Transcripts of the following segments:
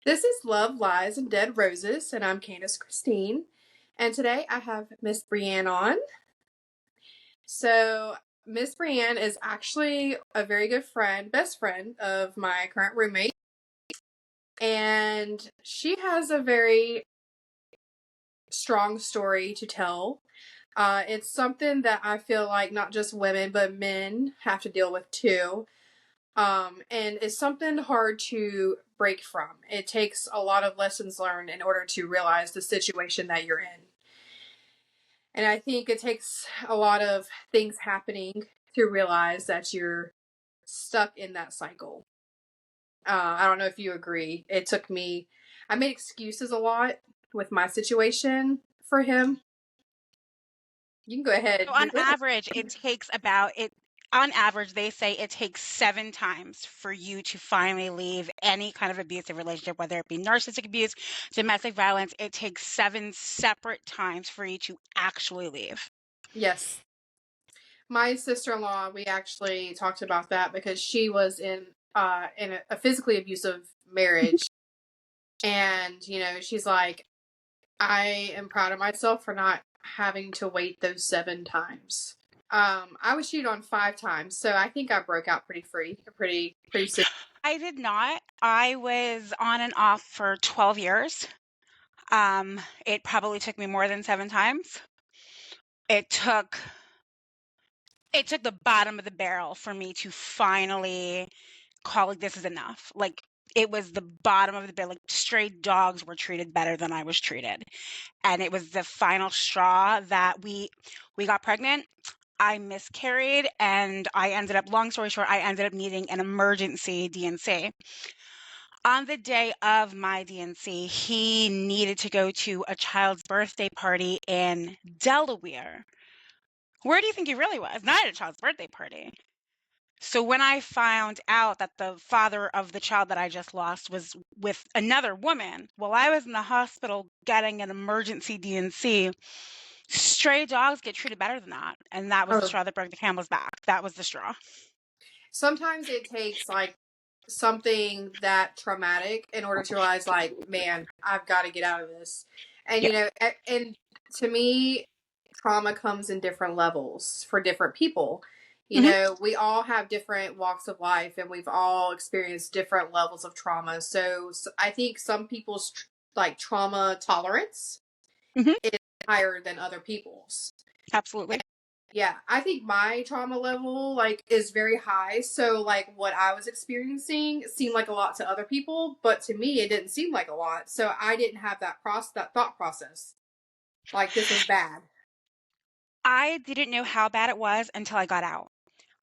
This is Love, Lies, and Dead Roses, and I'm Candice Christine. And today I have Miss Brianne on. So, Miss Brianne is actually a very good friend, best friend of my current roommate. And she has a very strong story to tell. It's something that I feel like not just women, but men have to deal with too. And it's something hard to break from. It takes a lot of lessons learned in order to realize the situation that you're in. And I think it takes a lot of things happening to realize that you're stuck in that cycle. I don't know if you agree. I made excuses a lot with my situation for him. You can go ahead. So on average, it takes about it. On average, they say it takes 7 times for you to finally leave any kind of abusive relationship, whether it be narcissistic abuse, domestic violence. It takes 7 separate times for you to actually leave. Yes. My sister-in-law, we actually talked about that because she was in a physically abusive marriage. And, she's like, I am proud of myself for not having to wait those 7 times. I was cheated on 5 times, so I think I broke out pretty soon. I did not. I was on and off for 12 years. It probably took me more than 7 times. It took the bottom of the barrel for me to finally call this is enough. Like, it was the bottom of the barrel. Like, stray dogs were treated better than I was treated. And it was the final straw that we got pregnant. I miscarried, and long story short, I ended up needing an emergency D&C. On the day of my D&C, he needed to go to a child's birthday party in Delaware. Where do you think he really was? Not at a child's birthday party. So when I found out that the father of the child that I just lost was with another woman, while I was in the hospital getting an emergency D&C, stray dogs get treated better than that. And that was the straw that broke the camel's back. That was the straw. Sometimes it takes like something that traumatic in order to realize like, man, I've got to get out of this. And and to me, trauma comes in different levels for different people. We all have different walks of life and we've all experienced different levels of trauma. So I think some people's like trauma tolerance is higher than other people's. Absolutely. Yeah, I think my trauma level like is very high. So like what I was experiencing seemed like a lot to other people, but to me it didn't seem like a lot. So I didn't have that thought process. Like this is bad. I didn't know how bad it was until I got out.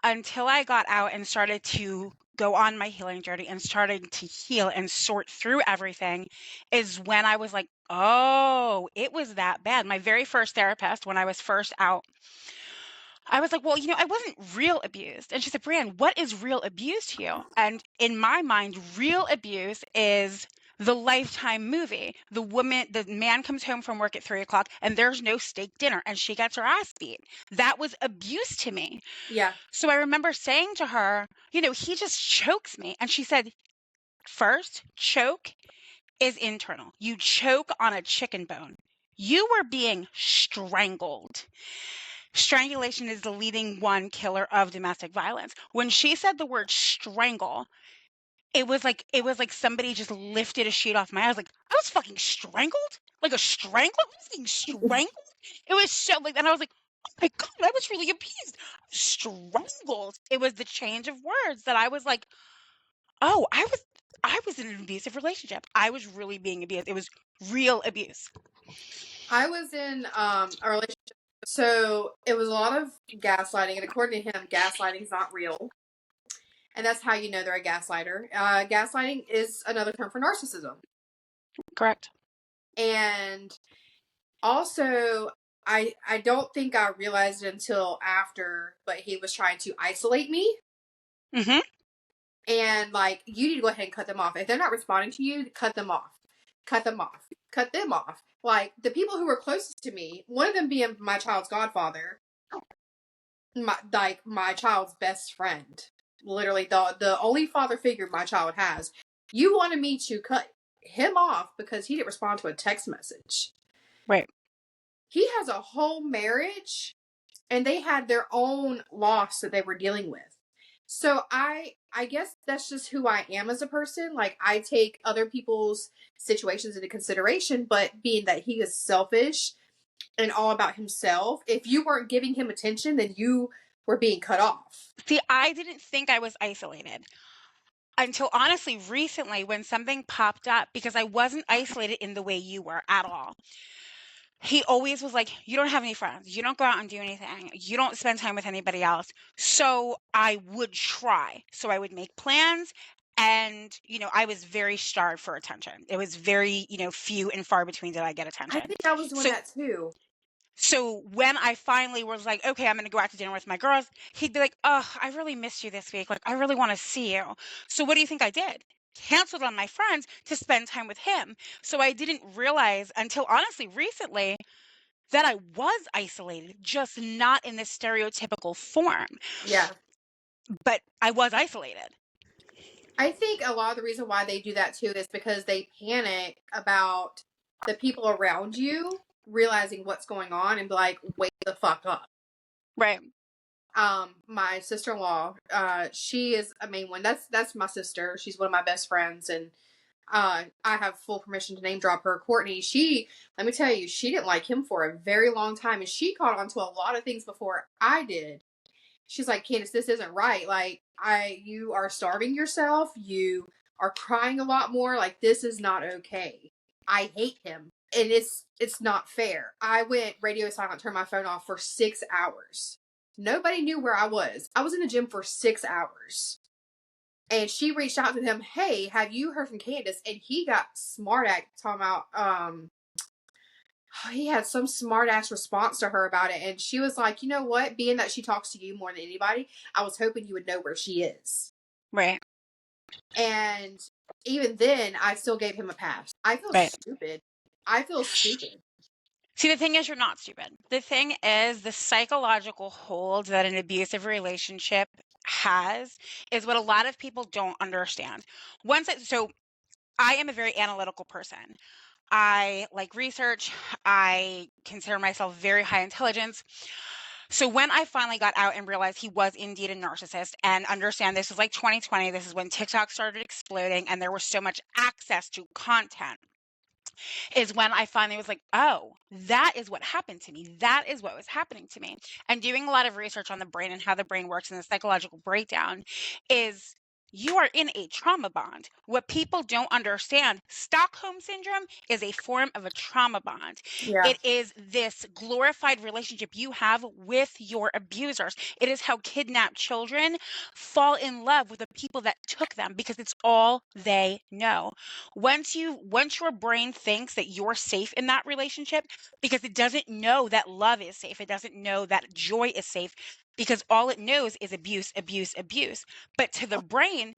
Until I got out and started to go on my healing journey and started to heal and sort through everything is when I was like, oh, it was that bad. My very first therapist, when I was first out, I was like, well, I wasn't real abused. And she said, Brianne, what is real abuse to you? And in my mind, real abuse is the Lifetime movie. The man comes home from work at 3:00 and there's no steak dinner and she gets her ass beat. That was abuse to me. Yeah. So I remember saying to her, he just chokes me. And she said, first, choke is internal. You choke on a chicken bone. You were being strangled. Strangulation is the leading one killer of domestic violence. When she said the word strangle, it was like somebody just lifted a sheet off my eyes. Like, I was fucking strangled? Like a strangler? I was being strangled? It was so like, and I was like, oh my God, I was really abused. Strangled. It was the change of words that I was like, oh, I was in an abusive relationship. I was really being abused. It was real abuse. I was in a relationship, so it was a lot of gaslighting, and according to him, gaslighting is not real. And that's how you know they're a gaslighter. Gaslighting is another term for narcissism. Correct. And also, I don't think I realized it until after, but he was trying to isolate me. Mm-hmm. And like, you need to go ahead and cut them off. If they're not responding to you, cut them off. Cut them off. Cut them off. Like the people who were closest to me, one of them being my child's godfather, my child's best friend, literally the only father figure my child has. You wanted me to cut him off because he didn't respond to a text message. Right. He has a whole marriage and they had their own loss that they were dealing with. So I guess that's just who I am as a person. Like, I take other people's situations into consideration, but being that he is selfish and all about himself, if you weren't giving him attention, then you were being cut off. See, I didn't think I was isolated until honestly recently when something popped up, because I wasn't isolated in the way you were at all. He always was like, you don't have any friends. You don't go out and do anything. You don't spend time with anybody else. So I would try. So I would make plans. And, I was very starved for attention. It was very, few and far between did I get I attention. think I was doing So that too. so when I finally was like, okay, I'm going to go out to dinner with my girls, he'd be like, oh, I really missed you this week. Like, I really want to see you. So what do you think I did? Canceled on my friends to spend time with him. So I didn't realize until honestly recently that I was isolated, just not in this stereotypical form. Yeah. But I was isolated. I think a lot of the reason why they do that too is because they panic about the people around you realizing what's going on and be like, wake the fuck up. Right. My sister-in-law, she is a main one. That's my sister. She's one of my best friends, and I have full permission to name drop her. Courtney, let me tell you, she didn't like him for a very long time, and she caught on to a lot of things before I did. She's like, Candice, this isn't right. Like, you are starving yourself. You are crying a lot more. Like, this is not okay. I hate him. And it's not fair. I went radio silent, turned my phone off for 6 hours. Nobody knew where I was. I was in the gym for 6 hours. And she reached out to him, hey, have you heard from Candice? And he got smart at talking about, he had some smart ass response to her about it. And she was like, you know what? Being that she talks to you more than anybody, I was hoping you would know where she is. Right. And even then, I still gave him a pass. I feel stupid. I feel stupid. See, the thing is, you're not stupid. The thing is, the psychological hold that an abusive relationship has is what a lot of people don't understand. So I am a very analytical person. I like research. I consider myself very high intelligence. So when I finally got out and realized he was indeed a narcissist, and understand this was like 2020, this is when TikTok started exploding and there was so much access to content, is when I finally was like, oh, that is what happened to me. That is what was happening to me. And doing a lot of research on the brain and how the brain works and the psychological breakdown is you are in a trauma bond. What people don't understand, Stockholm syndrome is a form of a trauma bond. Yeah. It is this glorified relationship you have with your abusers. It is how kidnapped children fall in love with the people that took them because it's all they know. Once your brain thinks that you're safe in that relationship, because it doesn't know that love is safe, it doesn't know that joy is safe, because all it knows is abuse, abuse, abuse. But to the brain,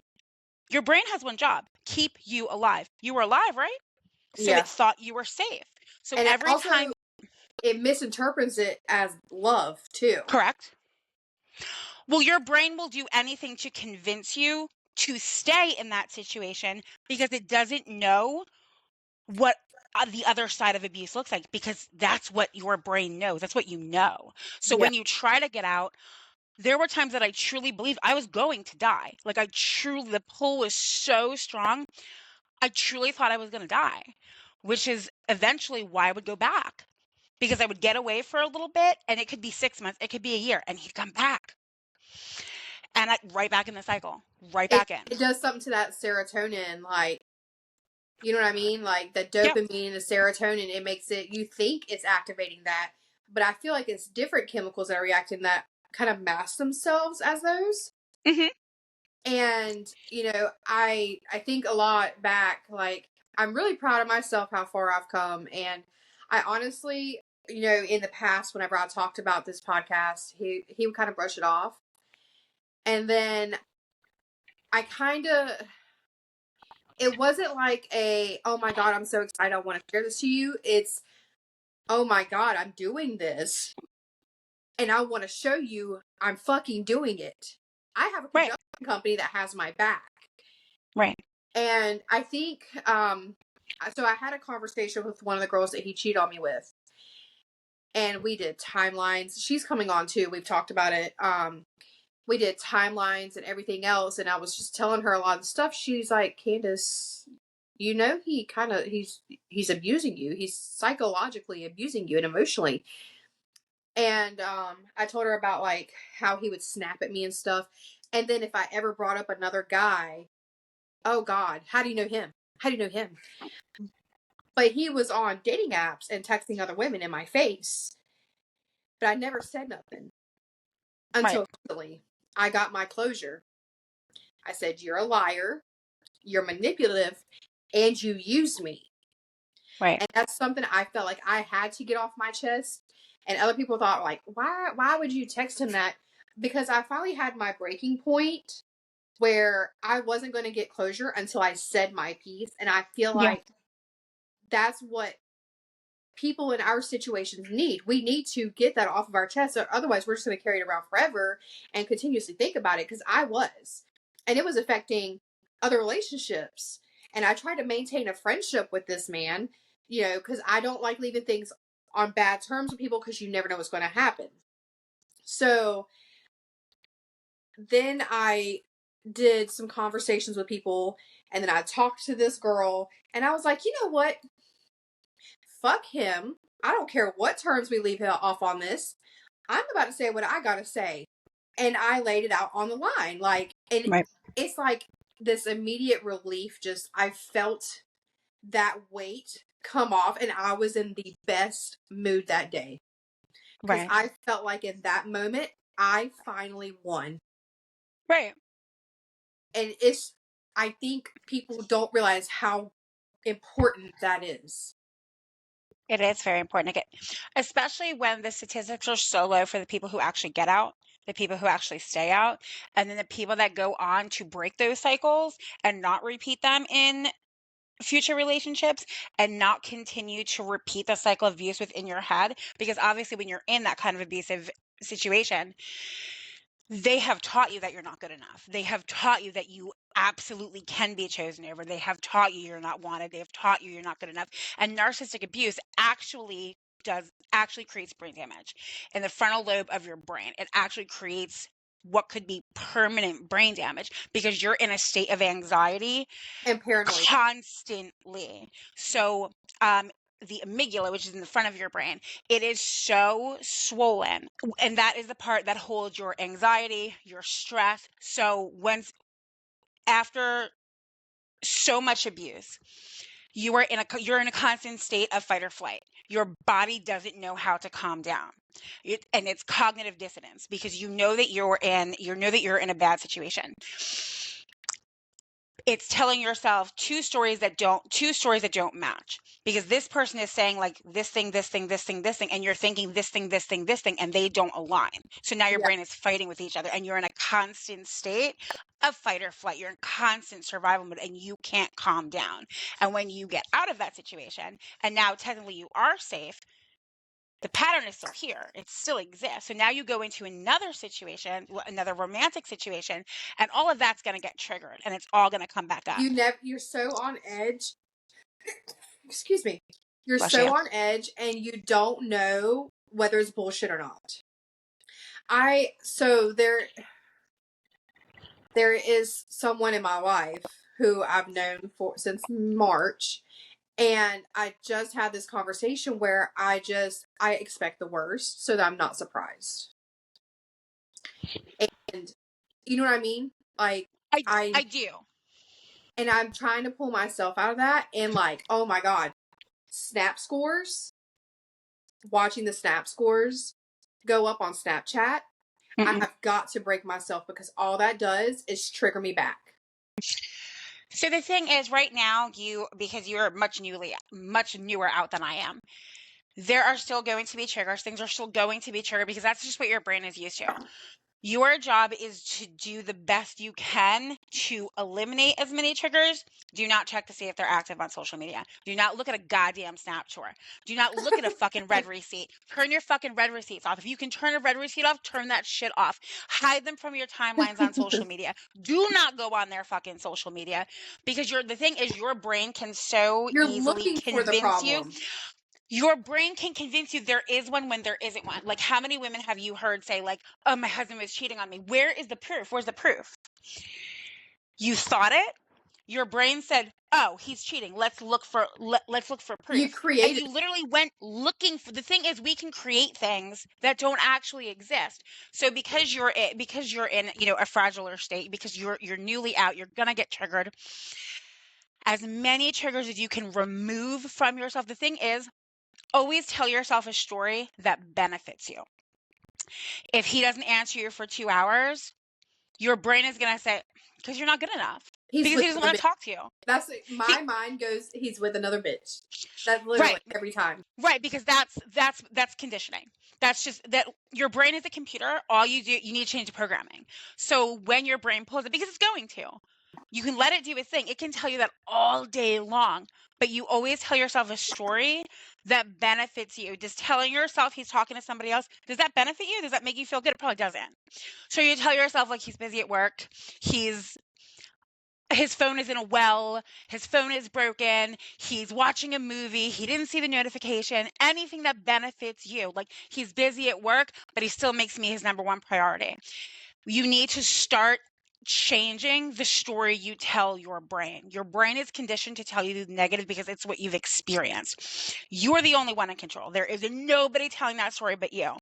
your brain has one job: keep you alive. You were alive, right? So Yeah. it thought you were safe. So And every time, it misinterprets it as love too. correct? Well, your brain will do anything to convince you to stay in that situation because it doesn't know what the other side of abuse looks like, because that's what your brain knows. That's what you know. So Yeah. when you try to get out, there were times that I truly believed I was going to die. Like, the pull was so strong. I truly thought I was going to die, which is eventually why I would go back, because I would get away for a little bit, and it could be 6 months, it could be a year, and he'd come back. And right back in the cycle, right back in. It does something to that serotonin, like, you know what I mean? Like the Yep. dopamine and the serotonin, it makes it, you think it's activating that, but I feel like it's different chemicals that are reacting that kind of mask themselves as those. Mm-hmm. And, I think a lot back, like, I'm really proud of myself, how far I've come. And I honestly, in the past, whenever I talked about this podcast, he would kind of brush it off. And then it wasn't like oh my God, I'm so excited, I want to share this to you. It's, oh my God, I'm doing this. And I want to show you I'm fucking doing it. I have a production company that has my back. Right. And I think, So I had a conversation with one of the girls that he cheated on me with, and we did timelines. She's coming on too. We've talked about it. We did timelines and everything else, and I was just telling her a lot of stuff. She's like, Candice, you know, he's abusing you. He's psychologically abusing you and emotionally. And I told her about like how he would snap at me and stuff. And then if I ever brought up another guy, oh God, how do you know him? How do you know him? But he was on dating apps and texting other women in my face. But I never said nothing Right. until finally I got my closure. I said, you're a liar, you're manipulative, and you used me. Right. And that's something I felt like I had to get off my chest. And other people thought, like, why would you text him that? Because I finally had my breaking point where I wasn't going to get closure until I said my piece. And I feel Yeah. like that's what people in our situations need. We need to get that off of our chest. Or otherwise, we're just going to carry it around forever and continuously think about it. Because I was. And it was affecting other relationships. And I tried to maintain a friendship with this man, you know, because I don't like leaving things on bad terms with people because you never know what's going to happen. So then I did some conversations with people, and then I talked to this girl, and I was like, you know what? Fuck him. I don't care what terms we leave off on this. I'm about to say what I gotta say. And I laid it out on the line. Like, and Right. it's like this immediate relief. Just, I felt that weight come off, and I was in the best mood that day. Because Right. I felt like in that moment, I finally won. Right. And I think people don't realize how important that is. It is very important to get, especially when the statistics are so low for the people who actually get out, the people who actually stay out, and then the people that go on to break those cycles and not repeat them in future relationships and not continue to repeat the cycle of abuse within your head. Because obviously, when you're in that kind of abusive situation, they have taught you that you're not good enough. They have taught you that you absolutely can be chosen over. They have taught you you're not wanted. They have taught you you're not good enough. And narcissistic abuse actually creates brain damage in the frontal lobe of your brain. It actually creates what could be permanent brain damage because you're in a state of anxiety And paranoid. constantly. So, the amygdala, which is in the front of your brain, it is so swollen. And that is the part that holds your anxiety, your stress. So, after so much abuse, you're in a constant state of fight or flight. Your body doesn't know how to calm down. And it's cognitive dissonance because you know that you're in a bad situation. It's telling yourself two stories that don't match, because this person is saying like this thing, and you're thinking this thing, and they don't align. So now your Yeah. brain is fighting with each other, and you're in a constant state of fight or flight. You're in constant survival mode, and you can't calm down. And when you get out of that situation, and now technically you are safe, the pattern is still here. It still exists. So now you go into another situation, another romantic situation, and all of that's going to get triggered, and it's all going to come back up. You're so on edge. Excuse me. You're Bless so you. on edge and you don't know whether it's bullshit or not. So there is someone in my life who I've known since March, and I just had this conversation where I expect the worst so that I'm not surprised. And you know what I mean? Like I do. and I'm trying to pull myself out of that, and like, oh my God, snap scores, watching the snap scores go up on Snapchat. I Mm-mm. have got to break myself because all that does is trigger me back. So the thing is, right now, because you're much newer out than I am, there are still going to be triggers. Things are still going to be triggered because that's just what your brain is used to. Your job is to do the best you can to eliminate as many triggers. Do not check to see if they're active on social media. Do not look at a goddamn Snapchat. Do not look at a fucking red receipt. Turn your fucking red receipts off. If you can turn a red receipt off, turn that shit off. Hide them from your timelines on social media. Do not go on their fucking social media, because the thing is, your brain can so You're easily looking for the convince you. problem. Your brain can convince you there is one when there isn't one. Like, how many women have you heard say, like, oh, my husband was cheating on me? Where is the proof? Where's the proof? You thought it. Your brain said, oh, he's cheating. Let's look for proof. You create And you literally went looking for. The thing is, we can create things that don't actually exist. So because you're in, a fragiler state, because you're newly out, you're gonna get triggered. As many triggers as you can remove from yourself. The thing is, always tell yourself a story that benefits you. If he doesn't answer you for 2 hours, your brain is going to say, because you're not good enough. He's Because with he doesn't another want to bitch. talk to you. That's my mind goes. He's with another bitch. That's literally Right. every time. Right, because that's conditioning. That's just that your brain is a computer. All you need to change the programming. So when your brain pulls it, because it's going to, you can let it do its thing. It can tell you that all day long, but you always tell yourself a story that benefits you. Just telling yourself he's talking to somebody else, does that benefit you? Does that make you feel good? It probably doesn't. So you tell yourself, like, he's busy at work. His phone is in a well, his phone is broken, he's watching a movie, he didn't see the notification, anything that benefits you. Like, he's busy at work, but he still makes me his number one priority. You need to start changing the story you tell your brain. Your brain is conditioned to tell you the negative because it's what you've experienced. You're the only one in control. There is nobody telling that story but you.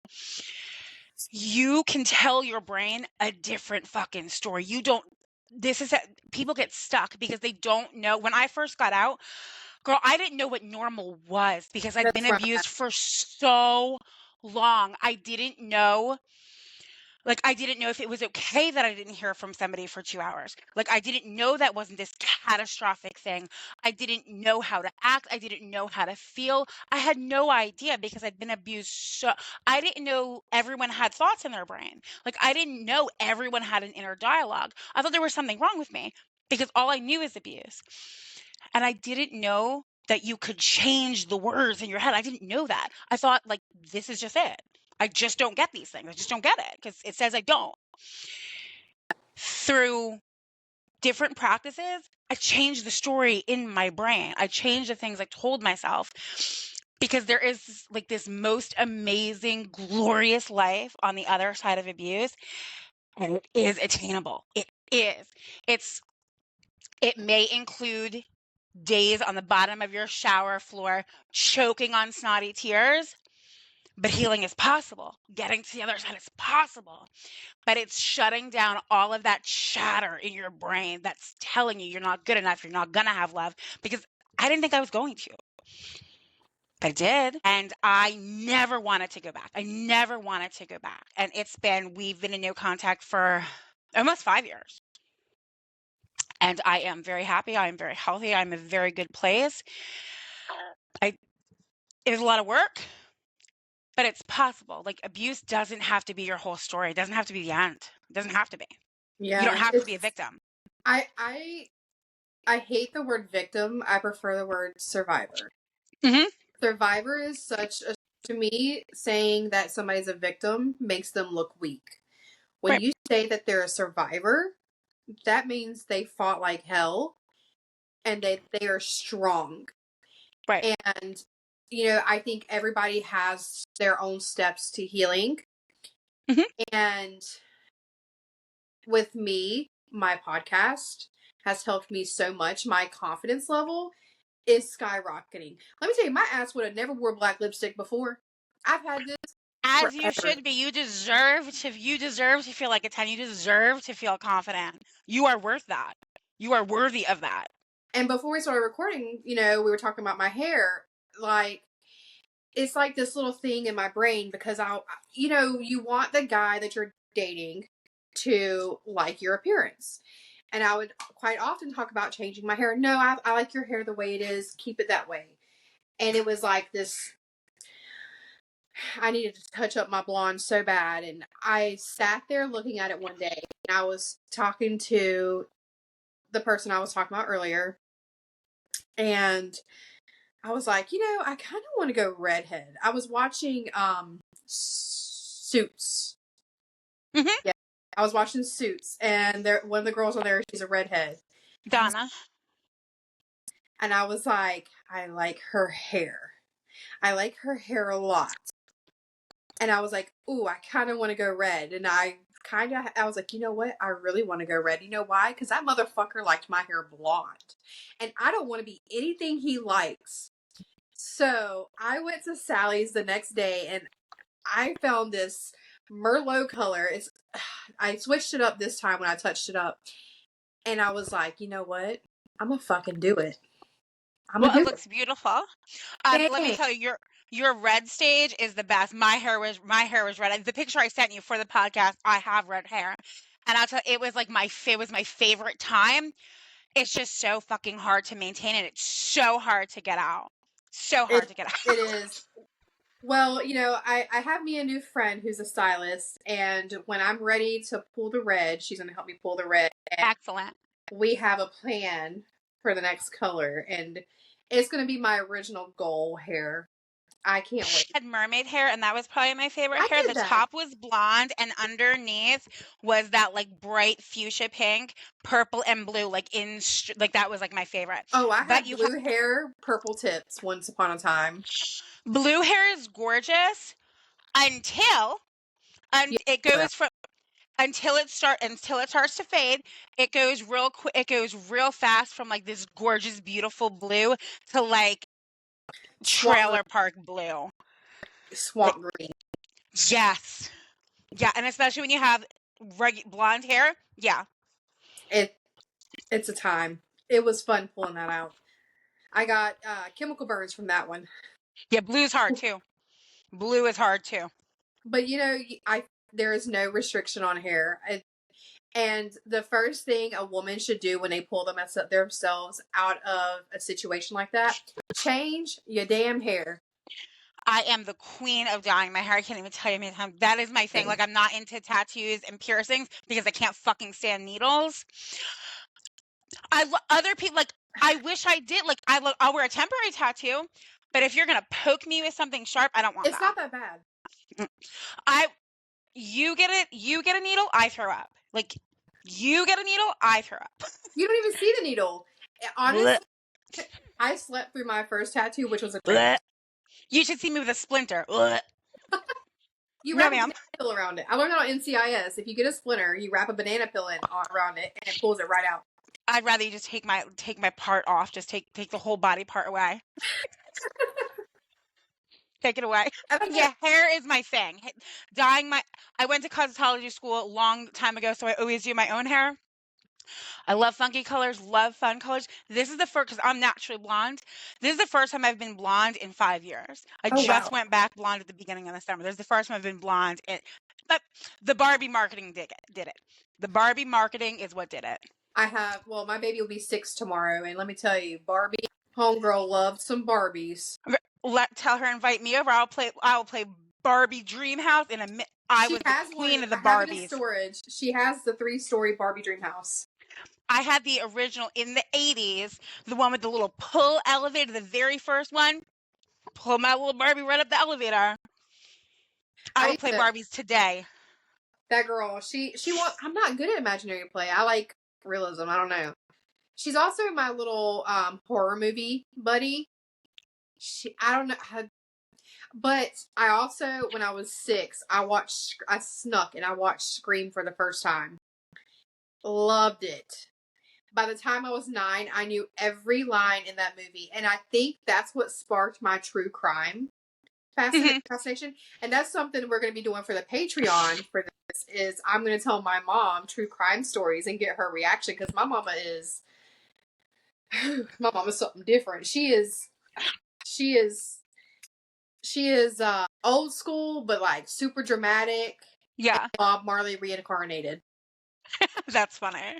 You can tell your brain a different fucking story. People get stuck because they don't know. When I first got out, girl, I didn't know what normal was because I'd been That's right. abused for so long. I didn't know if it was okay that I didn't hear from somebody for 2 hours. Like, I didn't know that wasn't this catastrophic thing. I didn't know how to act. I didn't know how to feel. I had no idea because I'd been abused. So I didn't know everyone had thoughts in their brain. Like, I didn't know everyone had an inner dialogue. I thought there was something wrong with me because all I knew is abuse. And I didn't know that you could change the words in your head. I didn't know that. I thought, like, this is just it. I just don't get these things. I just don't get it because it says I don't. Through different practices, I changed the story in my brain. I changed the things I told myself because there is, like, this most amazing, glorious life on the other side of abuse, and it is attainable. It is. It may include days on the bottom of your shower floor choking on snotty tears, but healing is possible. Getting to the other side is possible. But it's shutting down all of that chatter in your brain that's telling you you're not good enough, you're not going to have love, because I didn't think I was going to. But I did. And I never wanted to go back. And we've been in no contact for almost 5 years. And I am very happy. I am very healthy. I'm in a very good place. It is a lot of work, but it's possible. Like, abuse doesn't have to be your whole story. It doesn't have to be the end. It doesn't have to be. Yeah. You don't have to be a victim. I hate the word victim. I prefer the word survivor. Mm-hmm. Survivor is to me, saying that somebody's a victim makes them look weak. When Right. you say that they're a survivor, that means they fought like hell and they are strong. Right. And, I think everybody has their own steps to healing. Mm-hmm. And with me, my podcast has helped me so much. My confidence level is skyrocketing. Let me tell you, my ass would have never wore black lipstick before. I've had this As forever. you should be. You deserve to feel like a 10. You deserve to feel confident. You are worth that. You are worthy of that. And before we started recording, we were talking about my hair. Like, it's like this little thing in my brain because you want the guy that you're dating to like your appearance. And I would quite often talk about changing my hair. No, I like your hair the way it is. Keep it that way. And it was like this I needed to touch up my blonde so bad. And I sat there looking at it one day, and I was talking to the person I was talking about earlier. And I was like, I kind of want to go redhead. I was watching Suits. Mm-hmm. Yeah, I was watching Suits, and one of the girls on there, she's a redhead. Donna. And I was like, I like her hair. I like her hair a lot. And I was like, ooh, I kind of want to go red. And I was like, you know what? I really want to go red. You know why? Because that motherfucker liked my hair blonde. And I don't want to be anything he likes. So I went to Sally's the next day, and I found this Merlot color. I switched it up this time when I touched it up. And I was like, you know what? I'm going to fucking do it. I'm going Well, to it do looks beautiful. it. Let me Dang. tell you, your red stage is the best. My hair was red. The picture I sent you for the podcast, I have red hair, and I'll tell you, it was my favorite time. It's just so fucking hard to maintain, and it's so hard to get out. So hard It, to get it out. is. Well, I have me a new friend who's a stylist, and when I'm ready to pull the red, she's going to help me pull the red. And Excellent. we have a plan for the next color, and it's going to be my original goal hair. I can't She wait. had mermaid hair, and that was probably my favorite I hair. did The that. top was blonde, and underneath was that like bright fuchsia pink, purple, and blue, like that was like my favorite. Oh, I But had you have blue hair, purple tips once upon a time. blue hair is gorgeous until Yeah. and it goes from until it starts to fade. It goes real quick. It goes real fast from like this gorgeous, beautiful blue to like Swamp green. trailer park blue. Like Swamp green. yes, yeah, and especially when you have blonde hair. Yeah, It it's a time. It was fun pulling that out. I got chemical burns from that one. yeah, blue's hard too. Blue is hard too. But I there is no restriction on hair. And the first thing a woman should do when they pull themselves out of a situation like that, change your damn hair. I am the queen of dyeing my hair. I can't even tell you how many times. That is my thing. Like I'm not into tattoos and piercings because I can't fucking stand needles. Other people like I wish I did. Like I'll wear a temporary tattoo, but if you're gonna poke me with something sharp, I don't want It's that. not that bad. I you get it. You get a needle, I throw up. Like you get a needle, I throw up. You don't even see the needle. Honestly, I slept through my first tattoo, which was a granny. You should see me with a splinter. You No, wrap a ma'am. banana peel around it. I learned that on NCIS. If you get a splinter, you wrap a banana peel around it, and it pulls it right out. I'd rather you just take my part off. Just take the whole body part away. Take it away. But yeah, hair is my thing. Dyeing my I went to cosmetology school a long time ago, so I always do my own hair. I love funky colors, love fun colors. This is the first because I'm naturally blonde. This is the first time I've been blonde in 5 years. I Oh wow. just went back blonde at the beginning of the summer. This is the first time I've been blonde. But the Barbie marketing did it. The Barbie marketing is what did it. My baby will be 6 tomorrow, and let me tell you, Barbie homegirl loved some Barbies. Tell her invite me over. I will play Barbie Dream House in a minute. I She was the has one. queen of the I have it in Barbies. storage. She has the 3-story Barbie dream house. I had the original in the 80s, the one with the little pull elevator, the very first one. Pull my little Barbie right up the elevator. I would play Barbies today. That girl, I'm not good at imaginary play. I like realism. I don't know. She's also my little horror movie buddy. I don't know how, but I also, when I was 6, I snuck and I watched Scream for the first time. Loved it. By the time I was 9, I knew every line in that movie, and I think that's what sparked my true crime fascination. And that's something we're going to be doing for the Patreon for this. Is I'm going to tell my mom true crime stories and get her reaction, because my mama is something different. She is old school, but like super dramatic. Yeah. Bob Marley reincarnated. That's funny.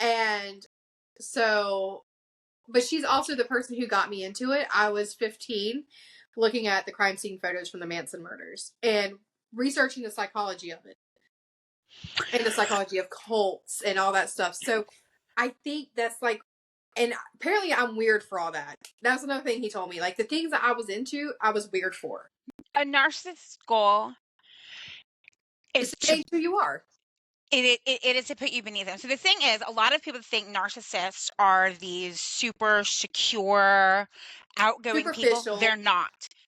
And so, but she's also the person who got me into it. I was 15 looking at the crime scene photos from the Manson murders and researching the psychology of it and the psychology of cults and all that stuff. So I think that's like, and apparently I'm weird for all that. That's another thing he told me. Like the things that I was into, I was weird for. A narcissist's goal It's is to to change who you are. it is to put you beneath them. So the thing is, a lot of people think narcissists are these super secure, outgoing people. Superficial.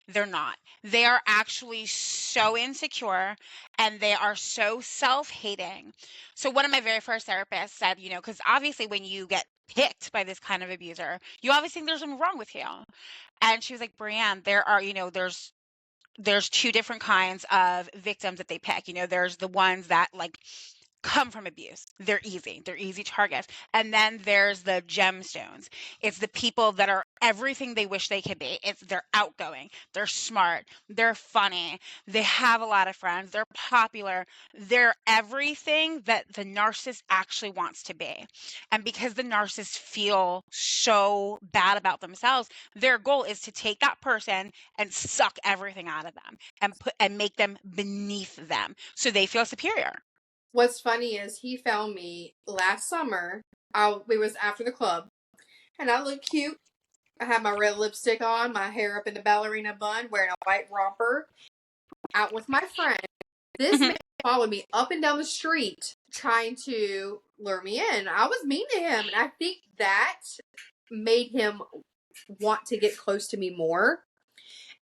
They're not. They are actually so insecure and they are so self-hating. So one of my very first therapists said, because obviously when you get picked by this kind of abuser, you obviously think there's something wrong with you. And she was like, Brianne, there's two different kinds of victims that they pick. There's the ones that like come from abuse. They're easy targets. And then there's the gemstones. It's the people that are everything they wish they could be. They're outgoing, they're smart, they're funny, they have a lot of friends, they're popular, they're everything that the narcissist actually wants to be. And because the narcissists feel so bad about themselves, their goal is to take that person and suck everything out of them and make them beneath them so they feel superior. What's funny is he found me last summer. We was after the club, and I looked cute. I had my red lipstick on, my hair up in the ballerina bun, wearing a white romper, out with my friend. This man followed me up and down the street, trying to lure me in. I was mean to him, and I think that made him want to get close to me more.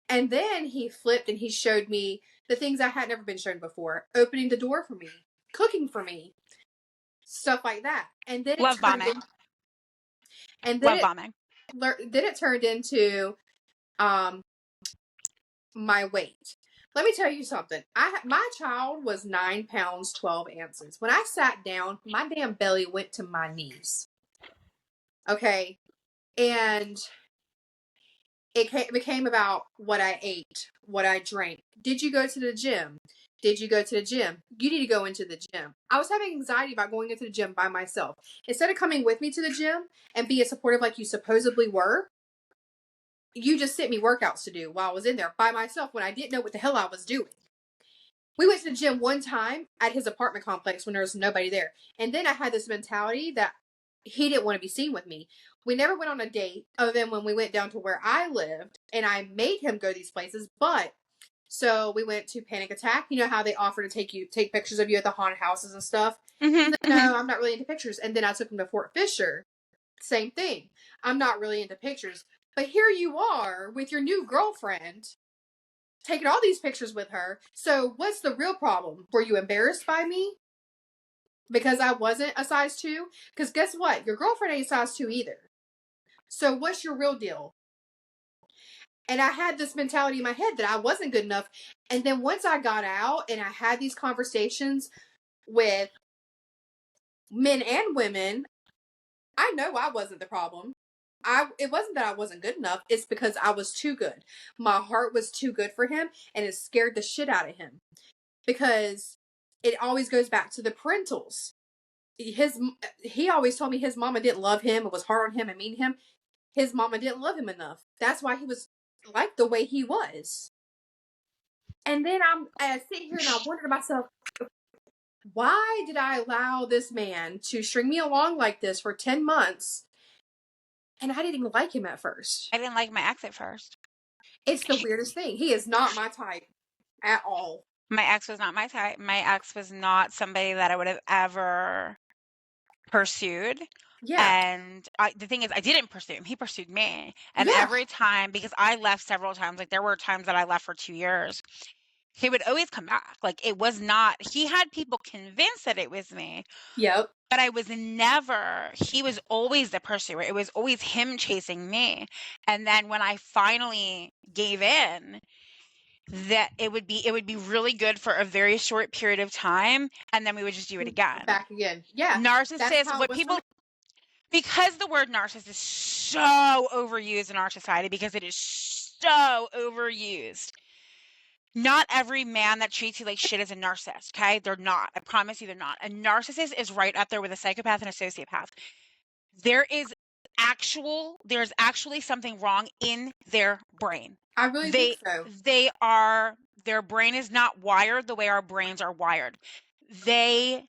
And then he flipped and he showed me the things I had never been shown before, opening the door for me, cooking for me, stuff like that. And then Love bombing. Then it turned into my weight. Let me tell you something. My child was 9 pounds 12 ounces. When I sat down, my damn belly went to my knees. Okay, and it became about what I ate, what I drank. Did you go to the gym? Did you go to the gym? You need to go into the gym. I was having anxiety about going into the gym by myself. Instead of coming with me to the gym and being supportive like you supposedly were, you just sent me workouts to do while I was in there by myself when I didn't know what the hell I was doing. We went to the gym one time at his apartment complex when there was nobody there. And then I had this mentality that he didn't want to be seen with me. We never went on a date other than when we went down to where I lived, and I made him go these places. But so we went to Panic Attack. You know how they offer to take pictures of you at the haunted houses and stuff. No, I'm not really into pictures. And then I took him to Fort Fisher. Same thing. I'm not really into pictures. But here you are with your new girlfriend, taking all these pictures with her. So what's the real problem? Were you embarrassed by me? Because I wasn't a size 2? Because guess what? Your girlfriend ain't size 2 either. So what's your real deal? And I had this mentality in my head that I wasn't good enough. And then once I got out and I had these conversations with men and women, I know I wasn't the problem. It wasn't that I wasn't good enough. It's because I was too good. My heart was too good for him, and it scared the shit out of him. Because it always goes back to the parentals. He always told me his mama didn't love him and was hard on him and mean to him. His mama didn't love him enough. That's why he was like the way he was. And then I sit here and I wonder to myself, why did I allow this man to string me along like this for 10 months? And I didn't even like him at first. I didn't like my ex at first. It's the weirdest thing. He is not my type at all. My ex was not my type. My ex was not somebody that I would have ever pursued. Yeah. And the thing is, I didn't pursue him. He pursued me. And Yeah. every time, because I left several times, like there were times that I left for 2 years, he would always come back. Like it was not, he had people convinced that it was me. Yep. But I was never, he was always the pursuer. It was always him chasing me. And then when I finally gave in, that it would be really good for a very short period of time, and then we would just do it again. Back again. Yeah. Narcissists, what people, because the word narcissist is so overused in our society, because it is so overused. Not every man that treats you like shit is a narcissist, okay? They're not. I promise you they're not. A narcissist is right up there with a psychopath and a sociopath. There's actually something wrong in their brain. I really think so. Their brain is not wired the way our brains are wired. They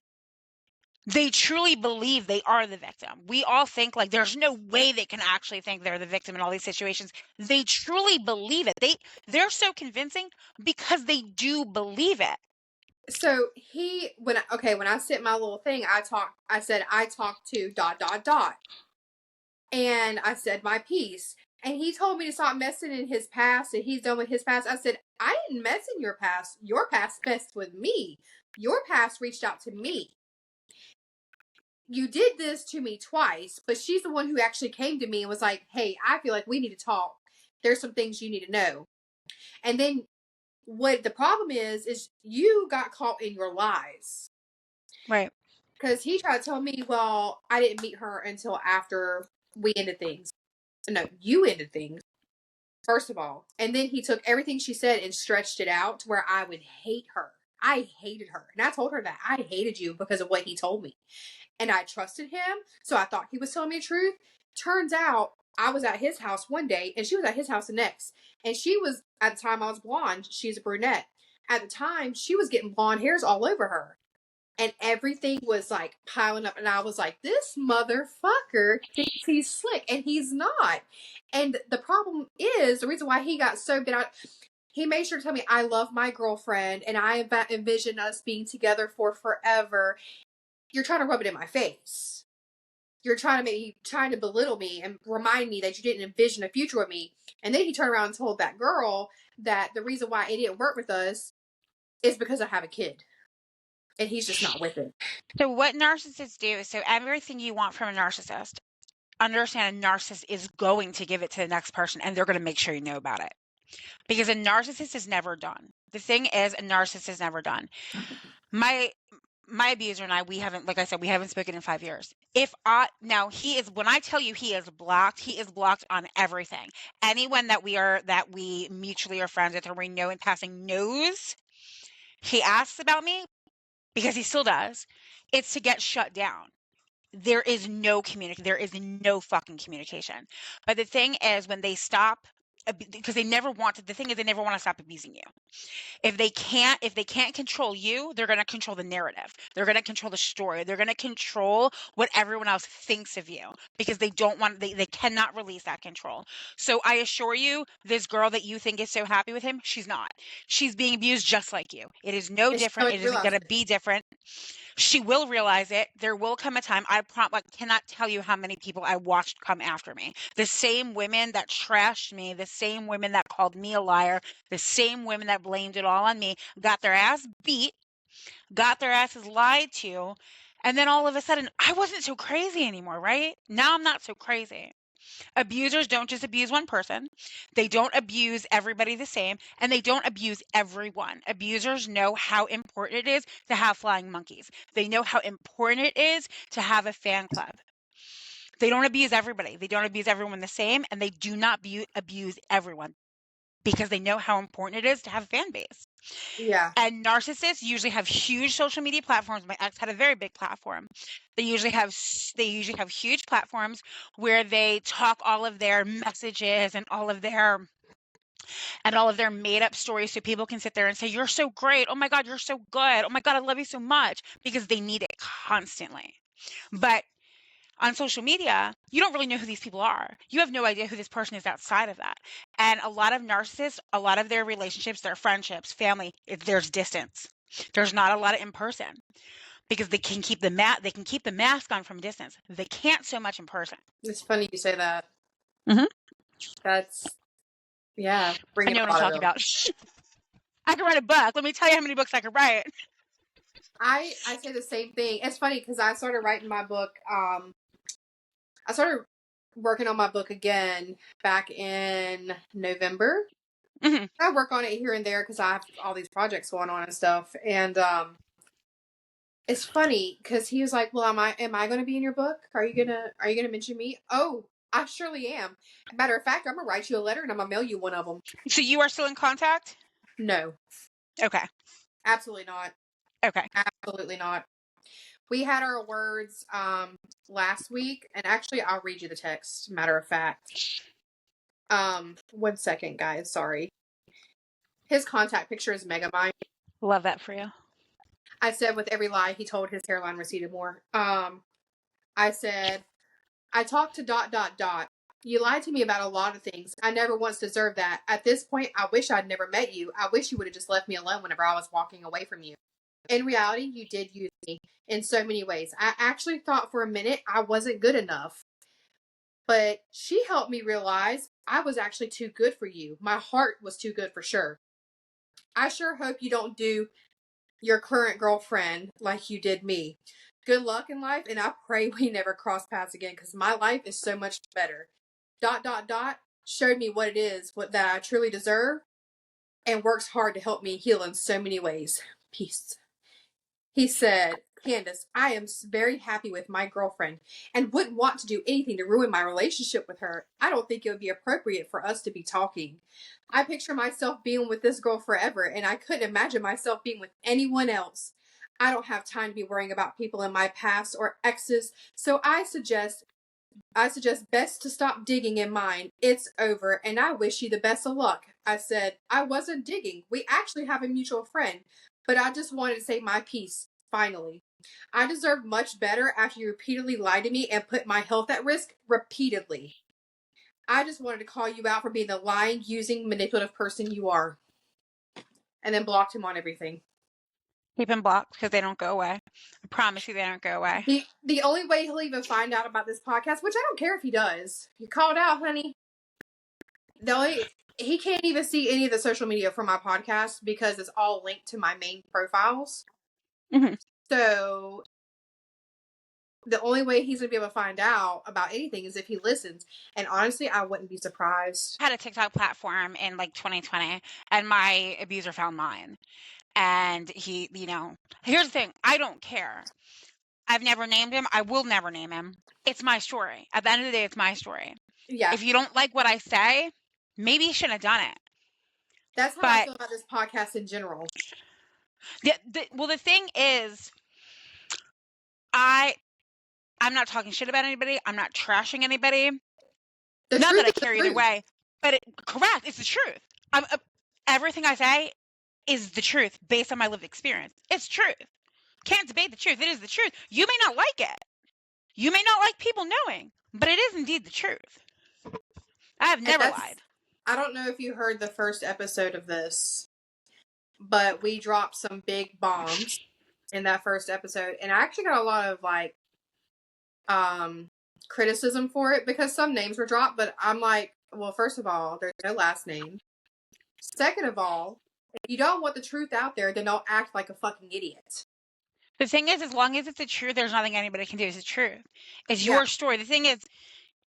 truly believe they are the victim. We all think like there's no way they can actually think they're the victim in all these situations. They truly believe it. They're so convincing because they do believe it. So when I sent my little thing, I said I talked to ... and I said my piece. And he told me to stop messing in his past and he's done with his past. I said, I didn't mess in your past. Your past messed with me. Your past reached out to me. You did this to me twice, but she's the one who actually came to me and was like, hey, I feel like we need to talk. There's some things you need to know. And then what the problem is you got caught in your lies. Right. Because he tried to tell me, well, I didn't meet her until after we ended things. No, you ended things, first of all. And then he took everything she said and stretched it out to where I would hate her. I hated her. And I told her that I hated you because of what he told me. And I trusted him. So I thought he was telling me the truth. Turns out I was at his house one day and she was at his house the next. And she was, at the time I was blonde, she's a brunette. At the time, she was getting blonde hairs all over her. And everything was like piling up. And I was like, this motherfucker thinks he's slick and he's not. And the problem is the reason why he got so bent out. He made sure to tell me, I love my girlfriend and I envision us being together for forever. You're trying to rub it in my face. You're trying to belittle me and remind me that you didn't envision a future with me. And then he turned around and told that girl that the reason why it didn't work with us is because I have a kid. And he's just not with it. So what narcissists do is, so everything you want from a narcissist, understand a narcissist is going to give it to the next person and they're going to make sure you know about it. Because a narcissist is never done. The thing is, a narcissist is never done. My abuser and I, we haven't, like I said, we haven't spoken in 5 years. Now he is, when I tell you he is blocked on everything. Anyone that we mutually are friends with or we know in passing knows he asks about me, because he still does, it's to get shut down. There is no fucking communication. But the thing is, when they stop, because they never want to, the thing is they never want to stop abusing you. If they can't control you, they're going to control the narrative. They're going to control the story. They're going to control what everyone else thinks of you, because they cannot release that control. So I assure you, this girl that you think is so happy with him, she's not. She's being abused just like you. It is no different. It isn't going to be different. She will realize it. There will come a time. I cannot tell you how many people I watched come after me. The same women that trashed me, the same women that called me a liar, the same women that blamed it all on me, got their ass beat, got their asses lied to, and then all of a sudden, I wasn't so crazy anymore, right? Now I'm not so crazy. Abusers don't just abuse one person. They don't abuse everybody the same, and they don't abuse everyone. Abusers know how important it is to have flying monkeys. They know how important it is to have a fan club. They don't abuse everybody. They don't abuse everyone the same, and they do not abuse everyone, because they know how important it is to have a fan base. Yeah. And narcissists usually have huge social media platforms. My ex had a very big platform. They usually have huge platforms where they talk all of their messages and all of their made up stories, so people can sit there and say, you're so great. Oh my God, you're so good. Oh my God, I love you so much, because they need it constantly. But on social media, you don't really know who these people are. You have no idea who this person is outside of that. And a lot of narcissists, a lot of their relationships, their friendships, family, there's distance. There's not a lot of in person, because they can keep the mask on from a distance. They can't so much in person. It's funny you say that. Mm-hmm. That's, yeah. I know what I'm talking about. I could write a book. Let me tell you how many books I could write. I say the same thing. It's funny because I started writing my book. I started working on my book again back in November. Mm-hmm. I work on it here and there because I have all these projects going on and stuff. And it's funny because he was like, "Well, am I going to be in your book? Are you gonna mention me?" Oh, I surely am. Matter of fact, I'm gonna write you a letter and I'm gonna mail you one of them. So you are still in contact? No. Okay. Absolutely not. Okay. Absolutely not. We had our words last week, and actually, I'll read you the text. Matter of fact, 1 second, guys. Sorry. His contact picture is Megamind. Love that for you. I said with every lie he told, his hairline receded more. I said, I talked to ... You lied to me about a lot of things. I never once deserved that. At this point, I wish I'd never met you. I wish you would have just left me alone whenever I was walking away from you. In reality, you did use me in so many ways. I actually thought for a minute I wasn't good enough. But she helped me realize I was actually too good for you. My heart was too good for sure. I sure hope you don't do your current girlfriend like you did me. Good luck in life, and I pray we never cross paths again because my life is so much better. ... Showed me what it is, what that I truly deserve, and works hard to help me heal in so many ways. Peace. He said, Candice, I am very happy with my girlfriend and wouldn't want to do anything to ruin my relationship with her. I don't think it would be appropriate for us to be talking. I picture myself being with this girl forever, and I couldn't imagine myself being with anyone else. I don't have time to be worrying about people in my past or exes, so I suggest best to stop digging in mine. It's over, and I wish you the best of luck. I said, I wasn't digging. We actually have a mutual friend, but I just wanted to say my piece, finally. I deserve much better after you repeatedly lied to me and put my health at risk repeatedly. I just wanted to call you out for being the lying, using, manipulative person you are. And then blocked him on everything. Keep him blocked because they don't go away. I promise you they don't go away. The only way he'll even find out about this podcast, which I don't care if he does. You called out, honey. He can't even see any of the social media from my podcast because it's all linked to my main profiles. Mm-hmm. So the only way he's going to be able to find out about anything is if he listens. And honestly, I wouldn't be surprised. I had a TikTok platform in like 2020 and my abuser found mine. And he, here's the thing. I don't care. I've never named him. I will never name him. It's my story. At the end of the day, it's my story. Yeah. If you don't like what I say, maybe you shouldn't have done it. That's how I feel about this podcast in general. The thing is, I'm not talking shit about anybody. I'm not trashing anybody. Not that I care either way. But correct, it's the truth. Everything I say is the truth based on my lived experience. It's truth. Can't debate the truth. It is the truth. You may not like it. You may not like people knowing, but it is indeed the truth. I have never lied. I don't know if you heard the first episode of this, but we dropped some big bombs in that first episode, and I actually got a lot of criticism for it because some names were dropped, but I'm like, well, first of all, there's no last name. Second of all, if you don't want the truth out there, then don't act like a fucking idiot. The thing is, as long as it's the truth, there's nothing anybody can do. It's the truth. It's your story. The thing is,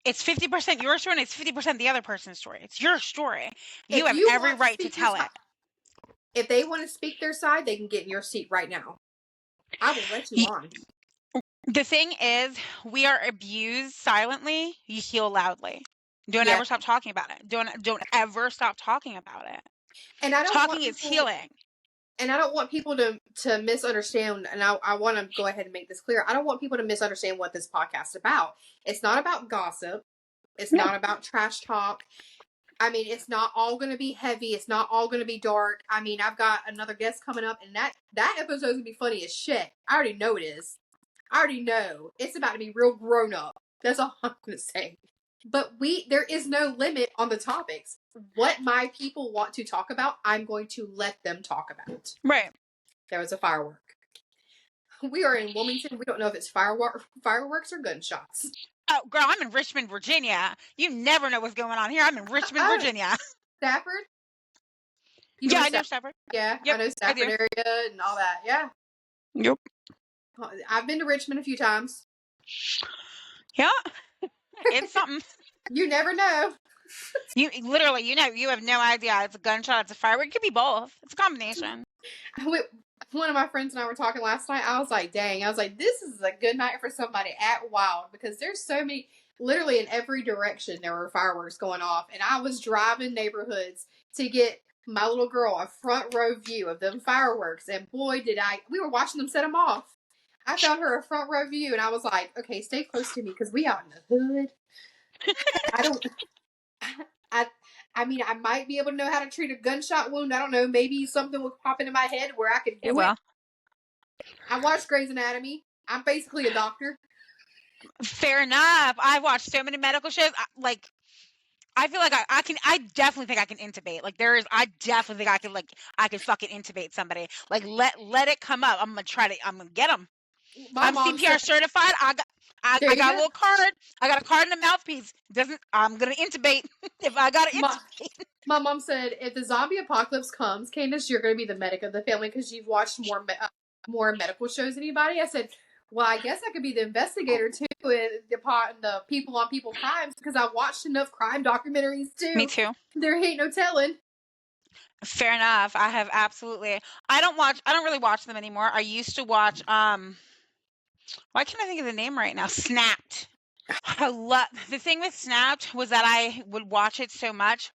it's 50% your story and it's 50% the other person's story. It's your story. You have every right to tell it. If they want to speak their side, they can get in your seat right now. I will let you on. The thing is, we are abused silently. You heal loudly. Don't ever stop talking about it. Don't ever stop talking about it. And I don't talking is healing. And I don't want people to misunderstand, and I want to go ahead and make this clear. I don't want people to misunderstand what this podcast is about. It's not about gossip. It's not about trash talk. I mean, it's not all going to be heavy. It's not all going to be dark. I mean, I've got another guest coming up, and that episode's going to be funny as shit. I already know it is. I already know. It's about to be real grown up. That's all I'm going to say. But there is no limit on the topics. What my people want to talk about, I'm going to let them talk about. Right. There was a firework. We are in Wilmington. We don't know if it's fireworks or gunshots. Oh, girl, I'm in Richmond, Virginia. You never know what's going on here. I'm in Richmond, Virginia. Stafford? I know Stafford. Yeah, yep, I know Stafford area and all that. Yeah. Yep. I've been to Richmond a few times. Yeah. It's something. You never know. You literally, you have no idea. It's a gunshot, it's a firework. It could be both. It's a combination. One of my friends and I were talking last night. I was like, dang. I was like, this is a good night for somebody at Wild because there's so many, literally in every direction there were fireworks going off. And I was driving neighborhoods to get my little girl a front row view of them fireworks. And boy, we were watching them set them off. I found her a front row view and I was like, okay, stay close to me because we out in the hood. I mean, I might be able to know how to treat a gunshot wound. I don't know. Maybe something will pop into my head where I could do it. I watched Grey's Anatomy. I'm basically a doctor. Fair enough. I've watched so many medical shows. I feel like I definitely think I can intubate. Like I definitely think I can fucking intubate somebody. Like let it come up. I'm gonna get them. My I'm mom CPR said, certified. I there you got a go. little card. I got a card and a mouthpiece. I'm gonna intubate if I gotta intubate. My mom said, if the zombie apocalypse comes, Candice, you're going to be the medic of the family because you've watched more medical shows than anybody. I said, well, I guess I could be the investigator too, and the people on people crimes because I watched enough crime documentaries too. Me too. There ain't no telling. Fair enough. I have absolutely. I don't really watch them anymore. I used to watch. Why can't I think of the name right now? Snapped. The thing with Snapped was that I would watch it so much.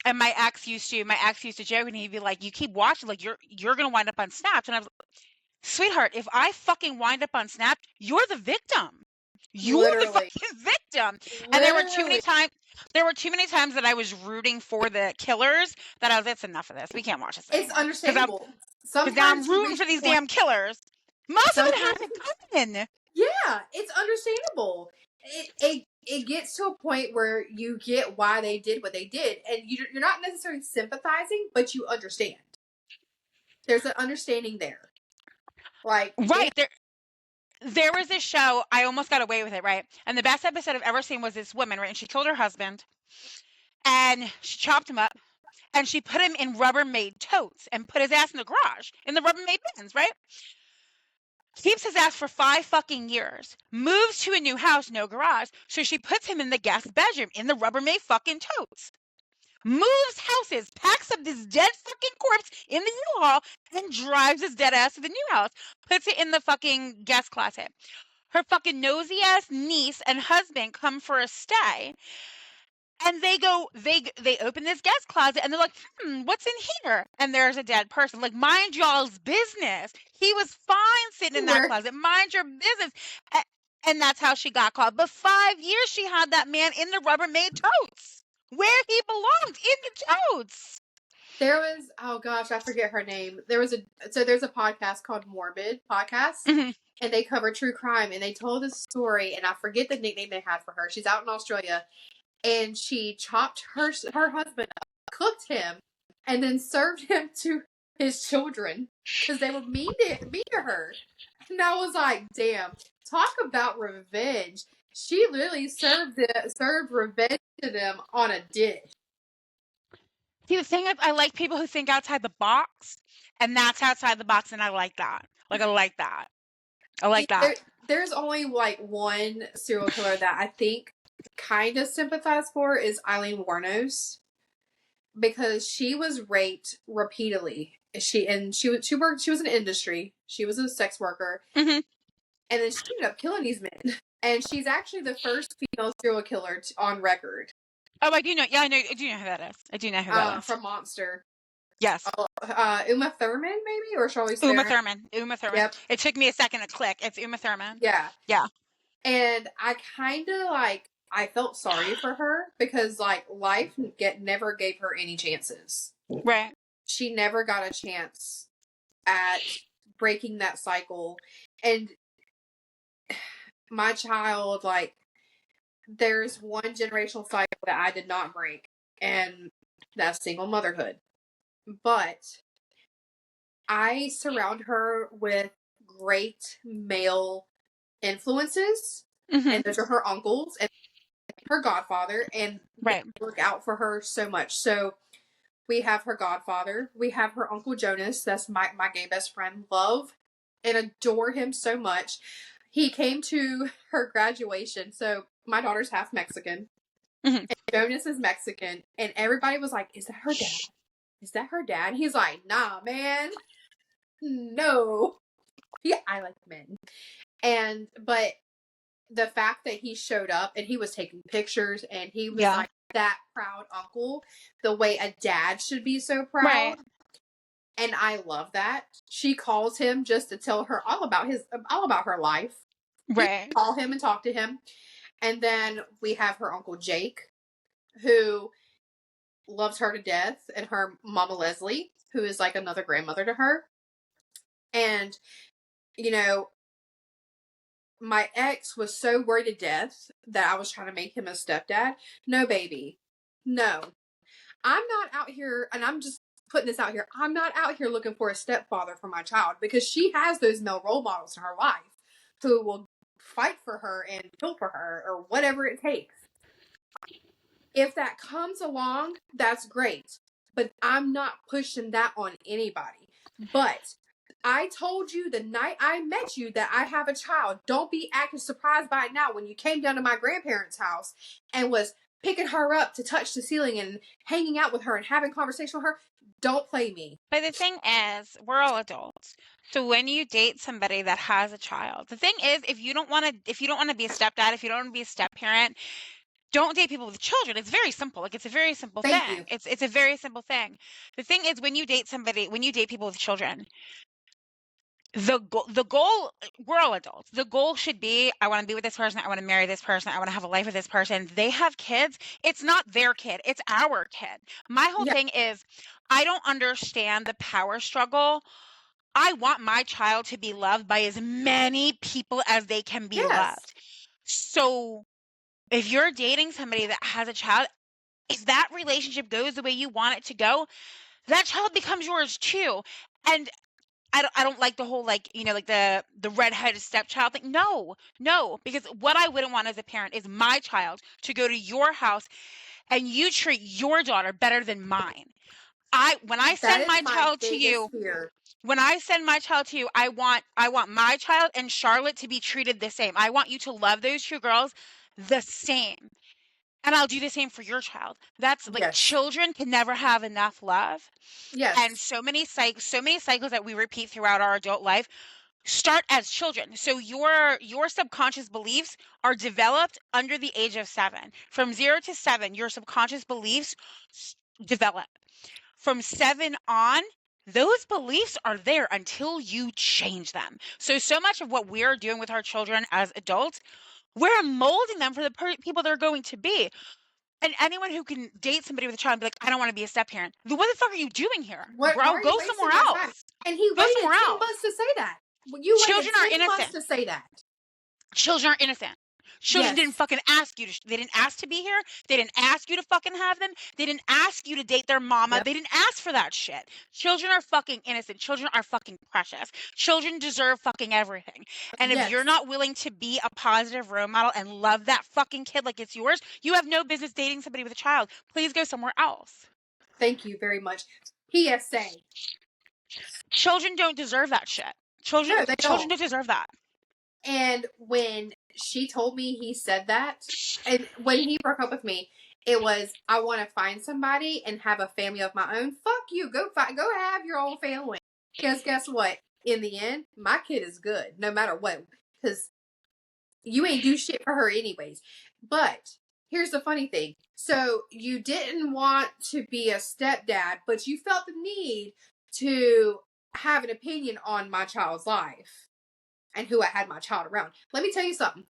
And my ex used to joke, and he'd be like, "You keep watching, like you're gonna wind up on Snapped." And I was like, "Sweetheart, if I fucking wind up on Snapped, you're the victim. You're the Literally. fucking victim." And Literally. there were too many times that I was rooting for the killers that I was, it's enough of this. We can't watch this anymore. It's understandable. Because now I'm rooting for these damn killers. Most of it have it coming. Yeah, it's understandable. It gets to a point where you get why they did what they did, and you're not necessarily sympathizing, but you understand. There's an understanding there. Like, right, there was this show, I almost got away with it, right? And the best episode I've ever seen was this woman, right? And she killed her husband, and she chopped him up, and she put him in Rubbermaid totes and put his ass in the garage in the Rubbermaid bins, right? Keeps his ass for 5 fucking years. Moves to a new house, no garage. So she puts him in the guest bedroom in the Rubbermaid fucking totes. Moves houses, packs up this dead fucking corpse in the U-Haul, and drives his dead ass to the new house. Puts it in the fucking guest closet. Her fucking nosy ass niece and husband come for a stay. And they open this guest closet and they're like, what's in here? And there's a dead person. Like, mind y'all's business. He was fine sitting in that closet. Mind your business. And that's how she got caught. But 5 years she had that man in the Rubbermaid totes, where he belonged, in the totes. There was, oh gosh, I forget her name. There's a podcast called Morbid Podcast, and they cover true crime, and they told this story, and I forget the nickname they had for her. She's out in Australia, and she chopped her husband up, cooked him, and then served him to his children because they were mean to her. And I was like, damn, talk about revenge. She literally served revenge to them on a dish. See, the thing is, I like people who think outside the box, and that's outside the box, and I like that. Like, I like that. I like that. There's only like one serial killer that I think kind of sympathize for is Eileen Wuornos, because she was raped repeatedly. She was in industry. She was a sex worker, and then she ended up killing these men. And she's actually the first female serial killer on record. Oh, I do know. Yeah, I do know who that is. I do know who that is. From Monster. Yes. Uma Thurman, maybe? Or Charlize Theron? Uma Thurman. Yep. It took me a second to click. It's Uma Thurman. Yeah. Yeah. And I kind of I felt sorry for her because life never gave her any chances. Right. She never got a chance at breaking that cycle. And my child, there's one generational cycle that I did not break, and that's single motherhood. But I surround her with great male influences, and those are her uncles and her godfather, and they work out for her so much. So we have her godfather, we have her Uncle Jonas, that's my gay best friend, love and adore him so much. He came to her graduation, so my daughter's half Mexican, and Jonas is Mexican, and everybody was like, is that her dad? Is that her dad? He's like, nah, man, no. Yeah, I like men. But the fact that he showed up and he was taking pictures and he was like that proud uncle, the way a dad should be so proud. Right. And I love that. She calls him just to tell her all about her life. Right. Call him and talk to him. And then we have her Uncle Jake, who loves her to death, and her mama Leslie, who is like another grandmother to her. And, you know, my ex was so worried to death that I was trying to make him a stepdad. No, baby. No. I'm not out here, and I'm just putting this out here. I'm not out here looking for a stepfather for my child, because she has those male role models in her life who will fight for her and kill for her or whatever it takes. If that comes along, that's great. But I'm not pushing that on anybody. But I told you the night I met you that I have a child. Don't be acting surprised by it now when you came down to my grandparents' house and was picking her up to touch the ceiling and hanging out with her and having conversation with her. Don't play me. But the thing is, we're all adults. So when you date somebody that has a child, the thing is, if you don't want to be a stepdad, if you don't want to be a step parent, don't date people with children. It's very simple. Like, it's a very simple Thank thing. you. It's a very simple thing. The thing is, when you date people with children, the goal, we're all adults. The goal should be, I want to be with this person, I want to marry this person, I want to have a life with this person. They have kids. It's not their kid, it's our kid. My whole Yeah. thing is, I don't understand the power struggle. I want my child to be loved by as many people as they can be Yes. loved. So if you're dating somebody that has a child, if that relationship goes the way you want it to go, that child becomes yours too. And I don't like the whole, like, like the redheaded stepchild thing. No, no, because what I wouldn't want as a parent is my child to go to your house and you treat your daughter better than mine. When I That send is my my child to biggest you, fear. I want my child and Charlotte to be treated the same. I want you to love those two girls the same. And I'll do the same for your child. That's like, Yes. children can never have enough love. And Yes. so many cycles that we repeat throughout our adult life start as children. So your subconscious beliefs are developed under the age of 7. From 0 to 7, your subconscious beliefs develop. From 7 on, those beliefs are there until you change them. So much of what we're doing with our children as adults, we're molding them for the people they're going to be. And anyone who can date somebody with a child and be like, I don't want to be a step parent. What the fuck are you doing here, Why bro? are Go you somewhere wasting my time? else. And he Go waited somewhere 10 else. months to say that. You waited Children are 10 months innocent. to say that. Children are innocent. Children didn't Yes. fucking ask you they didn't ask to be here. They didn't ask you to fucking have them. They didn't ask you to date their mama. Yep. They didn't ask for that shit. Children are fucking innocent. Children are fucking precious. Children deserve fucking everything. And if you're Yes. not willing to be a positive role model and love that fucking kid like it's yours, you have no business dating somebody with a child. Please go somewhere else. Thank you very much. PSA. Children don't deserve that shit. Children No, they children don't. don't deserve that. And when she told me he said that, and when he broke up with me, it was, I want to find somebody and have a family of my own. Fuck you. Go have your own family. Because guess what? In the end, my kid is good no matter what. Because you ain't do shit for her anyways. But here's the funny thing. So you didn't want to be a stepdad, but you felt the need to have an opinion on my child's life and who I had my child around. Let me tell you something.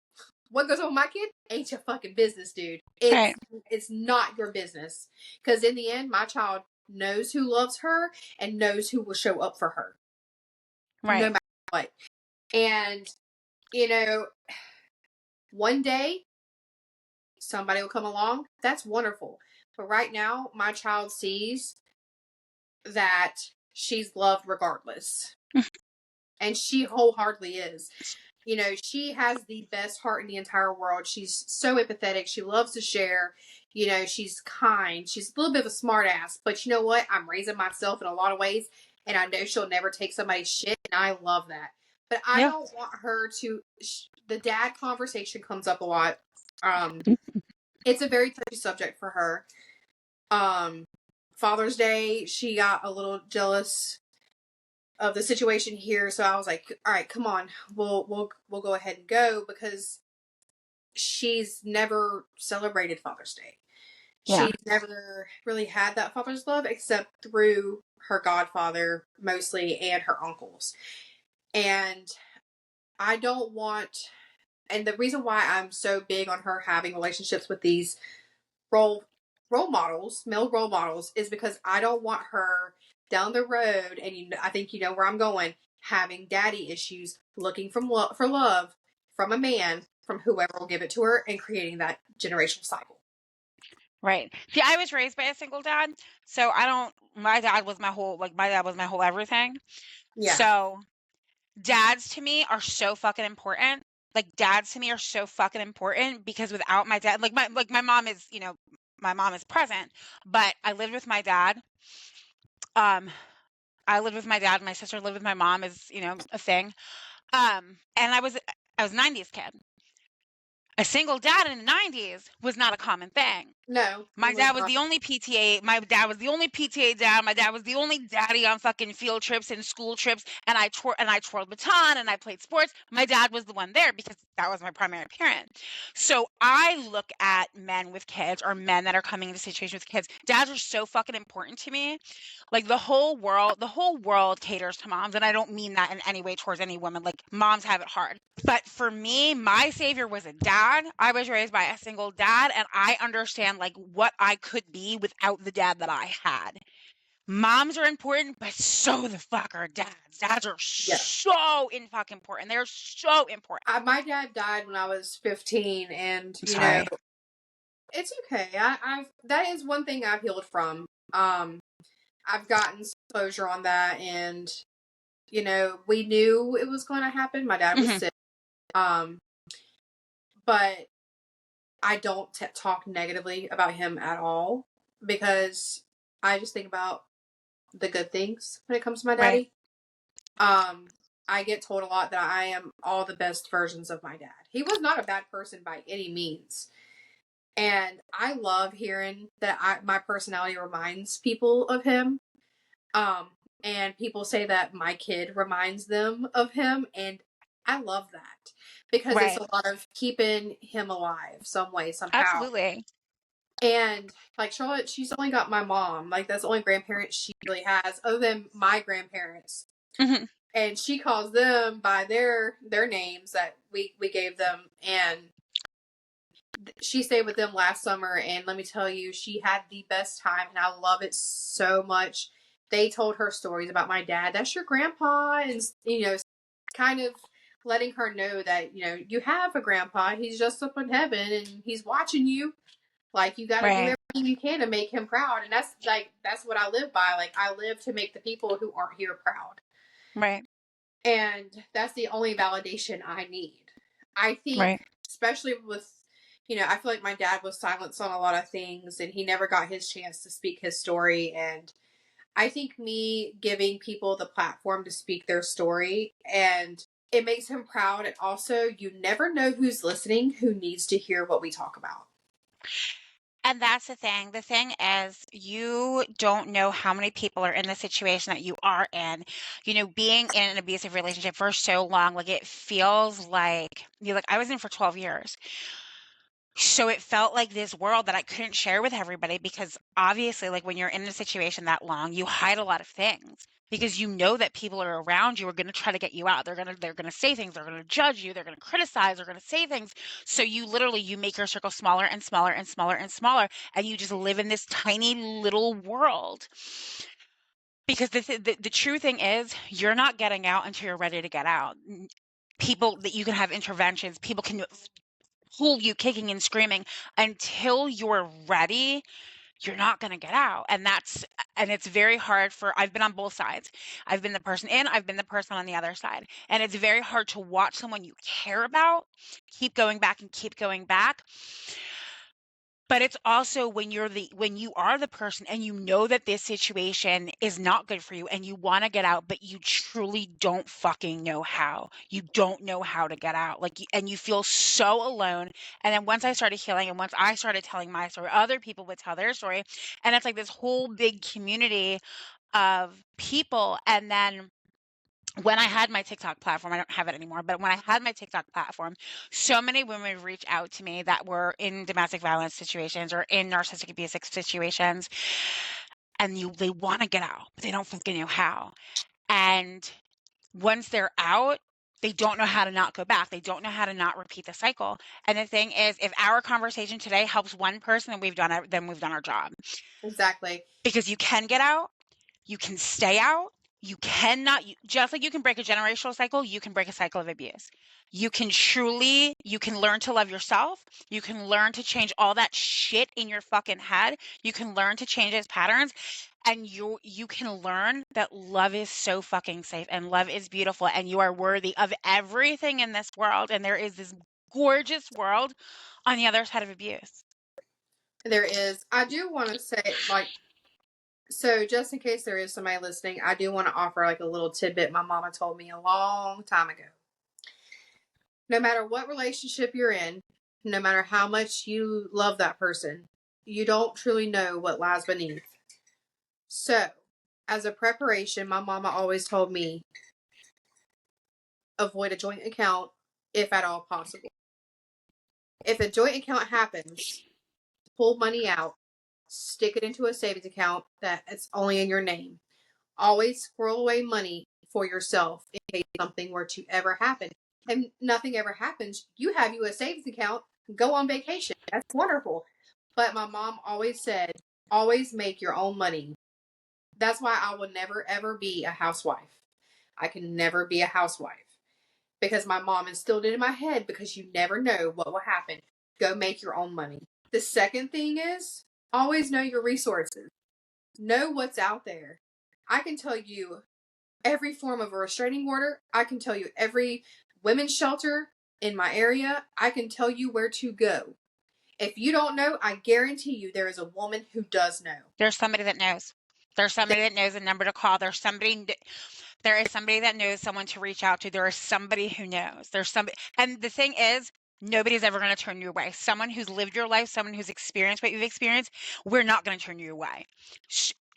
What goes on with my kid ain't your fucking business, dude. Right. It's not your business. Because in the end, my child knows who loves her and knows who will show up for her. No Right. matter what. And, you know, one day somebody will come along. That's wonderful. But right now, my child sees that she's loved regardless. And she wholeheartedly is. You know, she has the best heart in the entire world. She's so empathetic. She loves to share. You know, she's kind. She's a little bit of a smart ass. But you know what? I'm raising myself in a lot of ways. And I know she'll never take somebody's shit. And I love that. But I Yeah. don't want her to. The dad conversation comes up a lot. It's a very touchy subject for her. Father's Day, she got a little jealous of the situation here, so I was like, all right, come on, we'll go ahead and go, because she's never celebrated Father's Day. Yeah. She's never really had that father's love except through her godfather mostly and her uncles. And I don't want, and the reason why I'm so big on her having relationships with these role male role models, is because I don't want her down the road, and I think you know where I'm going, having daddy issues, looking for love from a man, from whoever will give it to her, and creating that generational cycle. Right. See, I was raised by a single dad, so I don't. My dad was my whole everything. Yeah. So dads to me are so fucking important. Like dads to me are so fucking important because without my dad, my mom is, my mom is present, but I lived with my dad. Um, I lived with my dad. My sister lived with my mom is, a thing. And I was 90s kid. A single dad in the 90s was not a common thing. No, My it was dad was not. the only PTA. My dad was the only PTA dad. My dad was the only daddy on fucking field trips and school trips. And I twirled baton and I played sports. My dad was the one there because that was my primary parent. So I look at men with kids or men that are coming into situations with kids. Dads are so fucking important to me. Like the whole world caters to moms, and I don't mean that in any way towards any woman. Like moms have it hard. But for me, my savior was a dad. I was raised by a single dad, and I understand like what I could be without the dad that I had. Moms are important, but so the fuck are dads. Dads are Yeah. so in fucking important. They're so important. My dad died when I was 15, and I'm sorry. it's okay. I've that is one thing I've healed from. I've gotten some closure on that, and we knew it was going to happen. My dad was Hmm. sick, um, but I don't talk negatively about him at all because I just think about the good things when it comes to my Right. daddy. I get told a lot that I am all the best versions of my dad. He was not a bad person by any means. And I love hearing that my personality reminds people of him. Um, and people say that my kid reminds them of him, and I love that because it's Right. a lot of keeping him alive some way, somehow. Absolutely. And like Charlotte, she's only got my mom. Like that's the only grandparents she really has, other than my grandparents. Hmm. And she calls them by their names that we gave them, and she stayed with them last summer, and let me tell you, she had the best time, and I love it so much. They told her stories about my dad. That's your grandpa, and kind of letting her know that you have a grandpa. He's just up in heaven, and he's watching you. Like you got to do Right. everything you can to make him proud, and that's what I live by. Like I live to make the people who aren't here proud, Right. and that's the only validation I need. I think, Right. especially with, I feel like my dad was silenced on a lot of things and he never got his chance to speak his story. And I think me giving people the platform to speak their story, and it makes him proud. And also, you never know who's listening who needs to hear what we talk about. And that's the thing. The thing is, you don't know how many people are in the situation that you are in. Being in an abusive relationship for so long, like it feels like I was in for 12 years. So it felt like this world that I couldn't share with everybody because obviously, like when you're in a situation that long, you hide a lot of things because you know that people are around you are going to try to get you out. They're going to say things, they're going to judge you, they're going to criticize, they're going to say things. So you make your circle smaller and smaller and smaller and smaller, and you just live in this tiny little world. Because the true thing is, you're not getting out until you're ready to get out. People that you can have interventions, people can pull you kicking and screaming until you're ready. You're not going to get out. And it's very hard I've been on both sides. I've been the person in, I've been the person on the other side. And it's very hard to watch someone you care about keep going back and keep going back. But it's also when you are the person and you know that this situation is not good for you and you want to get out, but you truly don't fucking know how. You don't know how to get out. And you feel so alone. And then once I started healing and once I started telling my story, other people would tell their story. And it's like this whole big community of people. And then when I had my TikTok platform, I don't have it anymore, but when I had my TikTok platform, so many women would reach out to me that were in domestic violence situations or in narcissistic abusive situations, and they want to get out, but they don't fucking know how. And once they're out, They don't know how to not go back. They don't know how to not repeat the cycle. And the thing is, if our conversation today helps one person, then we've done our job. Exactly. Because you can get out, you can stay out, you cannot, just like you can break a generational cycle, you can break a cycle of abuse. You can learn to love yourself. You can learn to change all that shit in your fucking head. You can learn to change those patterns. And you can learn that love is so fucking safe and love is beautiful and you are worthy of everything in this world. And there is this gorgeous world on the other side of abuse. There is. I do want to say, like, so just in case there is somebody listening, I do want to offer like a little tidbit my mama told me a long time ago. No matter what relationship you're in, no matter how much you love that person, you don't truly know what lies beneath. So, as a preparation, my mama always told me avoid a joint account if at all possible. If a joint account happens, pull money out, stick it into a savings account that it's only in your name. Always squirrel away money for yourself in case something were to ever happen. And nothing ever happens. You have you a savings account, go on vacation. That's wonderful. But my mom always said, always make your own money. That's why I will never ever be a housewife. I can never be a housewife. Because my mom instilled it in my head because you never know what will happen. Go make your own money. The second thing is always know your resources. Know what's out there. I can tell you every form of a restraining order. I can tell you every women's shelter in my area. I can tell you where to go. If you don't know, I guarantee you there is a woman who does know. There's somebody that knows. There's somebody that knows a number to call. There is somebody that knows someone to reach out to. There is somebody who knows. There's somebody. And the thing is, nobody's ever going to turn you away. Someone who's lived your life, someone who's experienced what you've experienced, we're not going to turn you away.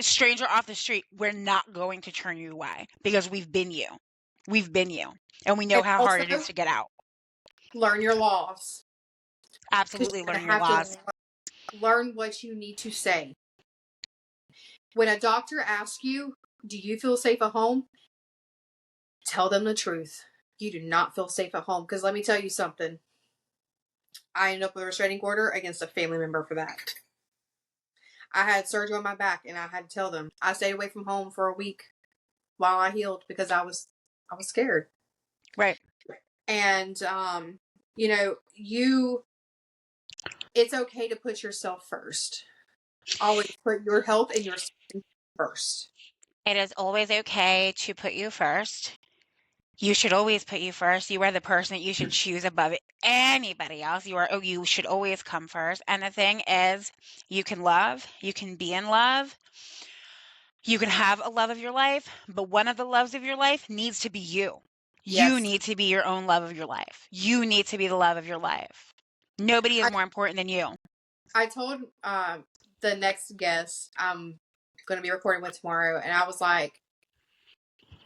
Stranger off the street, we're not going to turn you away because we've been you. We've been you. And we know And how hard also, it is to get out. learn your laws. Absolutely Because learn you your have laws. to learn what you need to say. When a doctor asks you, do you feel safe at home? Tell them the truth. You do not feel safe at home. Because let me tell you something. I ended up with a restraining order against a family member for that. I had surgery on my back and I had to tell them. I stayed away from home for a week while I healed because I was scared. Right. And it's okay to put yourself first. Always put your health and your safety first. It is always okay to put you first. You should always put you first. You are the person that you should choose above anybody else. You should always come first. And the thing is, you can love, you can be in love, you can have a love of your life, but one of the loves of your life needs to be you. You Yes. need to be your own love of your life. You need to be the love of your life. Nobody is I, more important than you. I told the next guest I'm going to be recording with tomorrow, and I was like,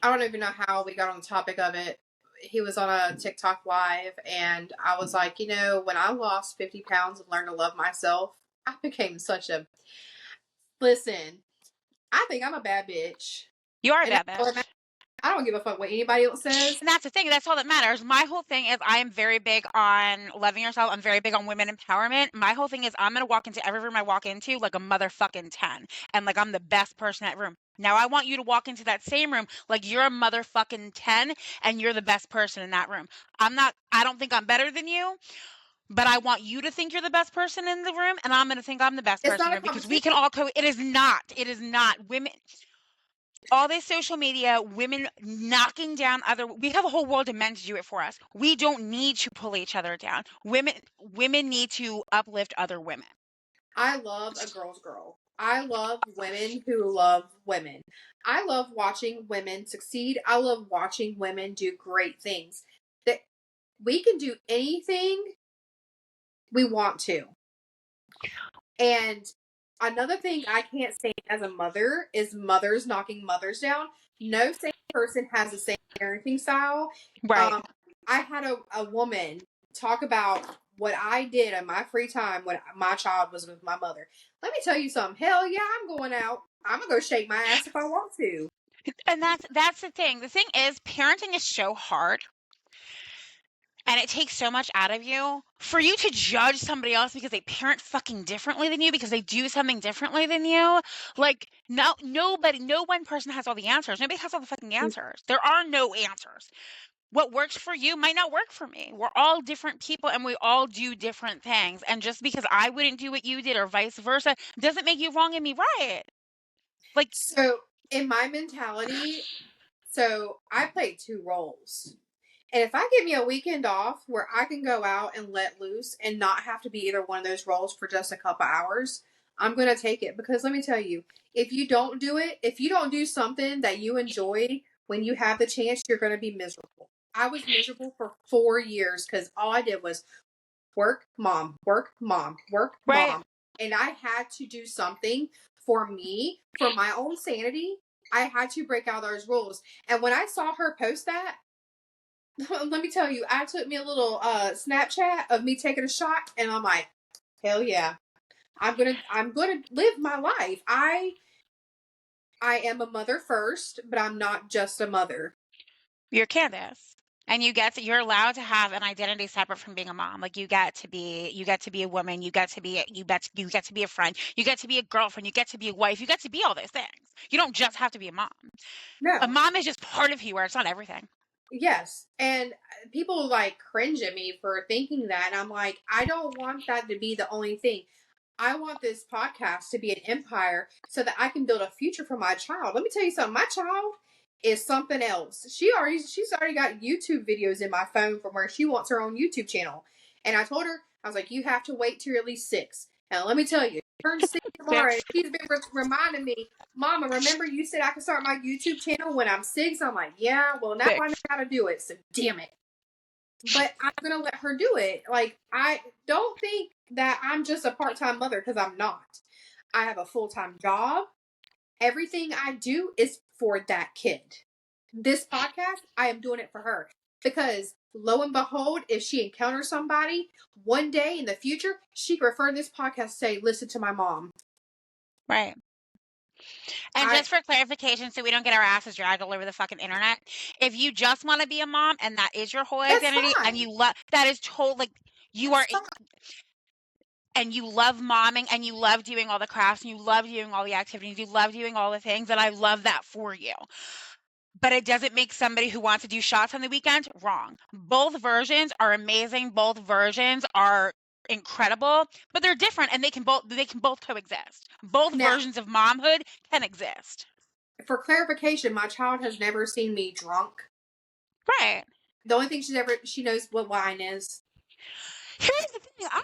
I don't even know how we got on the topic of it. He was on a TikTok live, and I was like, when I lost 50 pounds and learned to love myself, I became such a. Listen, I think I'm a bad bitch. You are a And bad bitch. I don't give a fuck what anybody else says. And that's the thing. That's all that matters. My whole thing is I am very big on loving yourself. I'm very big on women empowerment. My whole thing is I'm going to walk into every room I walk into like a motherfucking 10. And like I'm the best person in that room. Now I want you to walk into that same room like you're a motherfucking 10 and you're the best person in that room. I don't think I'm better than you, but I want you to think you're the best person in the room and I'm going to think I'm the best It's person in not the a room because competition. we can all it is not. It is not. Women, all this social media, women knocking down we have a whole world of men to do it for us. We don't need to pull each other down. Women need to uplift other women. I love a girl's girl. I love women who love women. I love watching women succeed. I love watching women do great things. That we can do anything we want to. And another thing I can't stand as a mother is mothers knocking mothers down. No same person has the same parenting style. Right. I had a woman talk about what I did in my free time when my child was with my mother. Let me tell you something. Hell yeah, I'm going out. I'm gonna go shake my ass if I want to. And that's the thing. The thing is parenting is so hard. And it takes so much out of you for you to judge somebody else because they parent fucking differently than you, because they do something differently than you. Like, no, nobody, no one person has all the answers. Nobody has all the fucking answers. There are no answers. What works for you might not work for me. We're all different people and we all do different things. And just because I wouldn't do what you did or vice versa doesn't make you wrong and me right. Like, So in my mentality, so I play two roles. And if I give me a weekend off where I can go out and let loose and not have to be either one of those roles for just a couple hours, I'm going to take it. Because let me tell you, if you don't do it, if you don't do something that you enjoy when you have the chance, you're going to be miserable. I was miserable for 4 years because all I did was work, mom, work, mom, work, right. mom. And I had to do something for me, for my own sanity. I had to break out those rules. And when I saw her post that, let me tell you, I took me a little Snapchat of me taking a shot, and I'm like, hell yeah, I'm gonna live my life. I am a mother first, but I'm not just a mother. You're Candice. And you're allowed to have an identity separate from being a mom. Like you get to be a woman, you get to be a friend, you get to be a girlfriend, you get to be a wife, you get to be all those things. You don't just have to be a mom. A No, mom is just part of you, where it's not everything. yes, and people like cringe at me for thinking that, and I'm like, I don't want that to be the only thing. I want this podcast to be an empire so that I can build a future for my child. Let me tell you something. My child is something else. She's already got YouTube videos in my phone from where she wants her own YouTube channel. And I told her, I was like, you have to wait till you're at least 6. And let me tell you, turn 6 tomorrow. And she's been reminding me, Mama, remember you said I could start my YouTube channel when I'm 6? I'm like, yeah, well, now I know how to do it. So damn it. But I'm gonna let her do it. Like, I don't think that I'm just a part-time mother, because I'm not. I have a full-time job. Everything I do is for that kid. This podcast, I am doing it for her, because lo and behold, if she encounters somebody one day in the future, she can refer to this podcast, say, listen to my mom. Right. And just for clarification, so we don't get our asses dragged all over the fucking internet, if you just want to be a mom and that is your whole identity, and you love, that is total, like, you are, and you love momming and you love doing all the crafts and you love doing all the activities, you love doing all the things, and I love that for you. But it doesn't make somebody who wants to do shots on the weekend wrong. Both versions are amazing. Both versions are incredible, but they're different, and they can both coexist. Both Now, versions of momhood can exist. for clarification, my child has never seen me drunk. Right. The only thing she knows what wine is. Here's the thing. I'm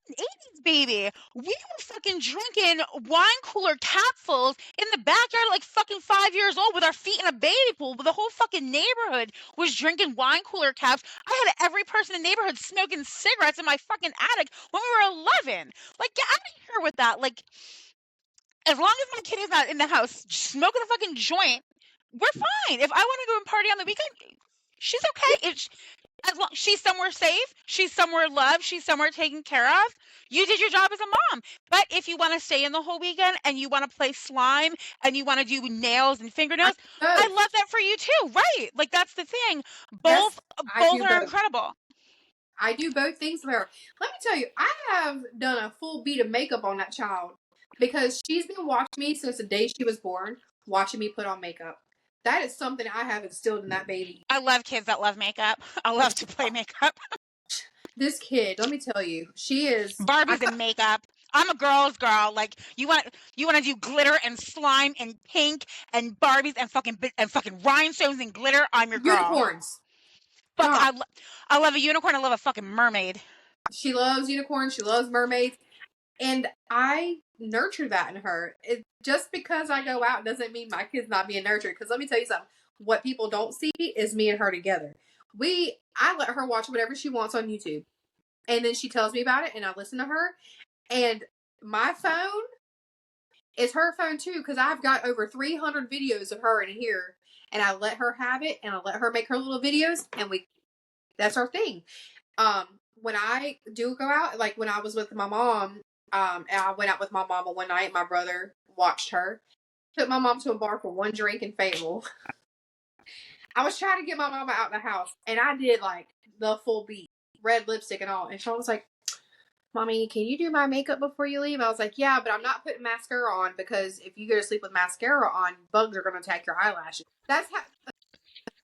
an 80s baby. We were fucking drinking wine cooler capfuls in the backyard like fucking 5 years old with our feet in a baby pool. But the whole fucking neighborhood was drinking wine cooler caps. I had every person in the neighborhood smoking cigarettes in my fucking attic when we were 11. Like, get out of here with that. Like, as long as my kid is not in the house smoking a fucking joint, we're fine. If I want to go and party on the weekend, she's okay. As long she's somewhere safe, she's somewhere loved, she's somewhere taken care of. You did your job as a mom. But if you want to stay in the whole weekend and you want to play slime and you want to do nails and fingernails, I love that for you too. Right? Like, that's the thing. Both are incredible. I do both things for her. Let me tell you, I have done a full beat of makeup on that child, because she's been watching me since the day she was born, watching me put on makeup. That is something I have instilled in that baby. I love kids that love makeup. I love to play makeup. This kid, let me tell you, she is Barbie's in makeup. I'm a girl's girl. Like, you want to do glitter and slime and pink and Barbies and fucking rhinestones and glitter. I'm your girl. Unicorns. Fuck, I love a unicorn. I love a fucking mermaid. She loves unicorns. She loves mermaids. And I nurture that in her. Just because I go out doesn't mean my kid's not being nurtured. Because let me tell you something. What people don't see is me and her together. I let her watch whatever she wants on YouTube. And then she tells me about it, and I listen to her. And my phone is her phone too, because I've got over 300 videos of her in here. And I let her have it, and I let her make her little videos, and that's our thing. When I do go out, like when I was with my mom, and I went out with my mama one night, my brother watched her, took my mom to a bar for one drink in Fayetteville. I was trying to get my mama out of the house, and I did like the full beat. red lipstick and all. And Sean was like, Mommy, can you do my makeup before you leave? I was like, yeah, but I'm not putting mascara on because if you go to sleep with mascara on, bugs are going to attack your eyelashes. That's how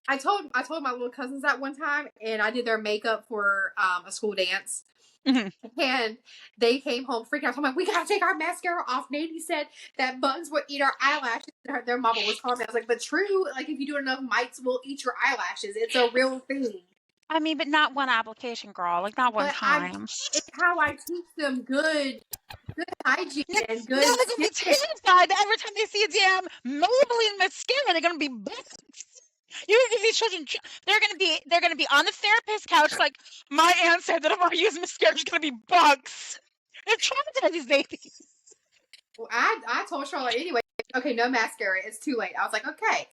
I told my little cousins that one time, and I did their makeup for a school dance. And they came home freaking out. I'm like, we gotta take our mascara off. Nady said that bugs would eat our eyelashes. Their mama was calling me. I was like, but true, like if you do enough, mites will eat your eyelashes. It's a real thing. I mean, but not one application, girl. Like not one But time. it's how I teach them good hygiene and Now good they're gonna be skin. terrified that every time they see a damn Maybelline mascara, they're gonna be bugs. You give these children, they're gonna be on the therapist couch like, my aunt said that if I use mascara, it's gonna be bugs. They're traumatized, these babies. Well, I told Charlotte anyway. Okay, no mascara. It's too late. I was like, okay.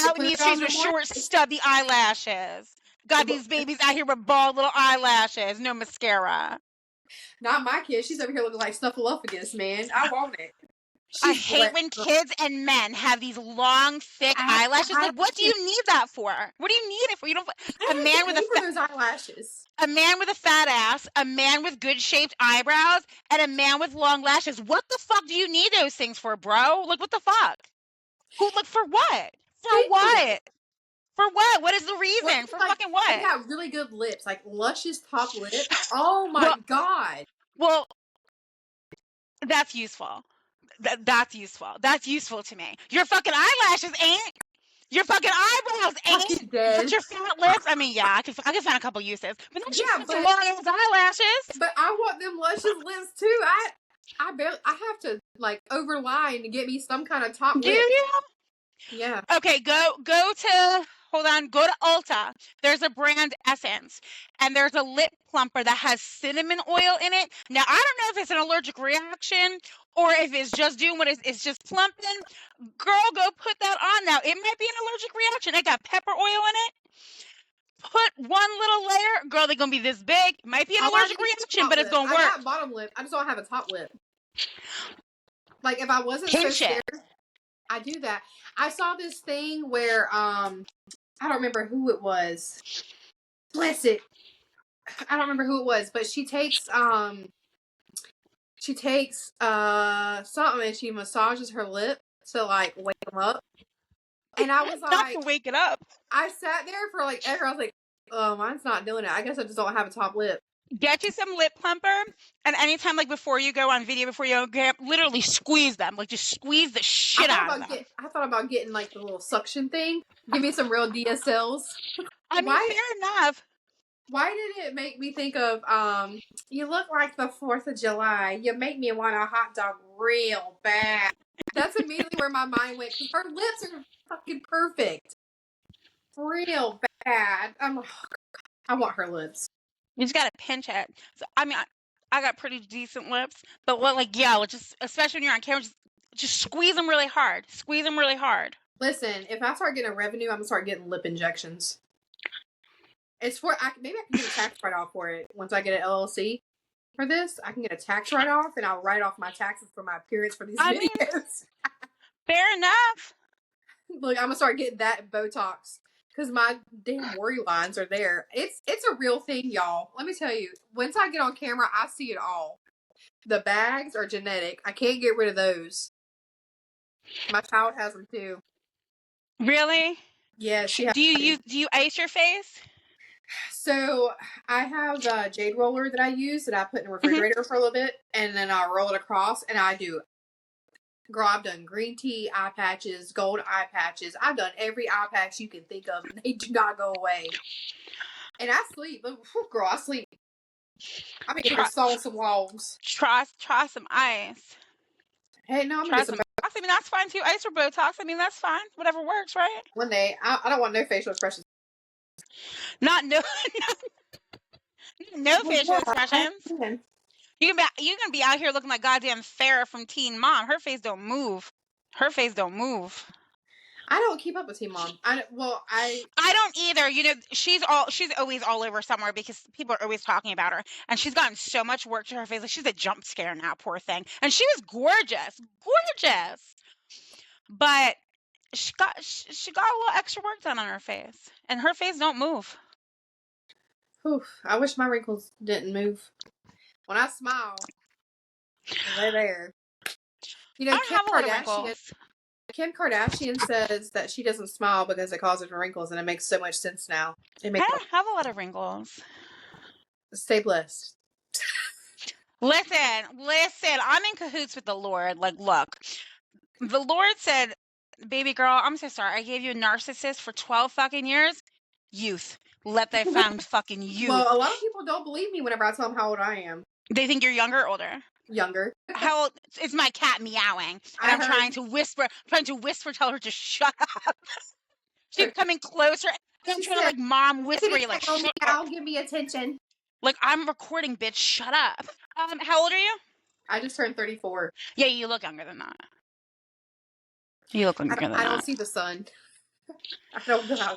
Out in these streets with short, stubby eyelashes. Got these babies out here with bald little eyelashes, no mascara. Not my kid. She's over here looking like Snuffleupagus, man. I want it. I hate when kids and men have these long, thick eyelashes. Like, what do you need that for? What do you need it for? You don't. A man with those eyelashes. A man with a fat ass, a man with good shaped eyebrows, and a man with long lashes. What the fuck do you need those things for, bro? Like, what the fuck? Who? Like, for what? For what? For what? What is the reason? For fucking what? They got really good lips, like luscious top lip. Oh my god. Well, that's useful. That's useful. That's useful to me. Your fucking eyelashes ain't. Your fucking eyebrows ain't. But your fat lips. I mean, yeah, I can find a couple uses. But not your fucking long ass eyelashes. But I want them luscious lips too. I have to like overline to get me some kind of top lip. Do you? Yeah. Okay, go to Ulta. There's a brand Essence, and there's a lip plumper that has cinnamon oil in it. Now, I don't know if it's an allergic reaction or if it's just doing what it's just plumping. Girl, go put that on now. It might be an allergic reaction. It got pepper oil in it. Put one little layer. Girl, they're going to be this big. It might be an allergic reaction, but it's going to work. I got bottom lip. I just don't have a top lip. Like, if I wasn't so scared, I do that. I saw this thing where, I don't remember who it was. Bless it. I don't remember who it was, but she takes something and she massages her lip to like wake them up. And I was like, not to wake it up. I sat there for like ever. I was like, oh, mine's not doing it. I guess I just don't have a top lip. Get you some lip plumper, and anytime, like before you go on video, before you go, literally squeeze them. Like just squeeze the shit out of them. I thought about getting like the little suction thing. Give me some real DSLs. I mean, fair enough. Why did it make me think of you look like the 4th of July. You make me want a hot dog real bad. That's immediately where my mind went, because her lips are fucking perfect. Real bad. I want her lips. You just gotta pinch it. So, I mean, I got pretty decent lips, but just especially when you're on camera, just squeeze them really hard. Squeeze them really hard. Listen, if I start getting a revenue, I'm gonna start getting lip injections. It's for maybe I can get a tax write-off for it once I get an LLC for this. I can get a tax write-off, and I'll write off my taxes for my appearance for these videos. Fair enough. Look, I'm gonna start getting that Botox because my damn worry lines are there. It's a real thing, y'all. Let me tell you. Once I get on camera, I see it all. The bags are genetic. I can't get rid of those. My child has them too. Really? Yeah. Do you ice your face? So I have a jade roller that I use that I put in the refrigerator for a little bit, and then I'll roll it across, and I do. Girl, I've done green tea eye patches, gold eye patches. I've done every eye patch you can think of, and they do not go away. And I sleep. Girl, I sleep. I mean, I saw some logs. Try some ice. Hey, no, I'm gonna get some. I mean, that's fine too. Ice or Botox. I mean, that's fine. Whatever works, right? One day, I don't want no facial expressions. No facial expressions. You're gonna be out here looking like goddamn Farrah from Teen Mom. Her face don't move. I don't keep up with Teen Mom. I don't either. You know, she's always all over somewhere because people are always talking about her, and she's gotten so much work to her face. Like, she's a jump scare now, poor thing. And she was gorgeous, but she got a little extra work done on her face, and her face don't move. Whew, I wish my wrinkles didn't move. When I smile, they're there. You I know, don't have a lot of wrinkles. Kim Kardashian says that she doesn't smile because it causes her wrinkles, and it makes so much sense now. It I makes don't have a lot of wrinkles. stay blessed. Listen, I'm in cahoots with the Lord. Like, look, the Lord said, baby girl, I'm so sorry. I gave you a narcissist for 12 fucking years. Youth. Let thy found fucking youth. Well, a lot of people don't believe me whenever I tell them how old I am. They think you're younger or older? Younger. How old? It's my cat meowing, and I I'm heard. trying to whisper, tell her to shut up. She's coming closer, and I'm She trying to said, like mom whisper, you like, shut up. give me attention. Like, I'm recording, bitch, shut up. How old are you? I just turned 34. Yeah, you look younger than that. You look younger than I don't that. see the sun. I don't know.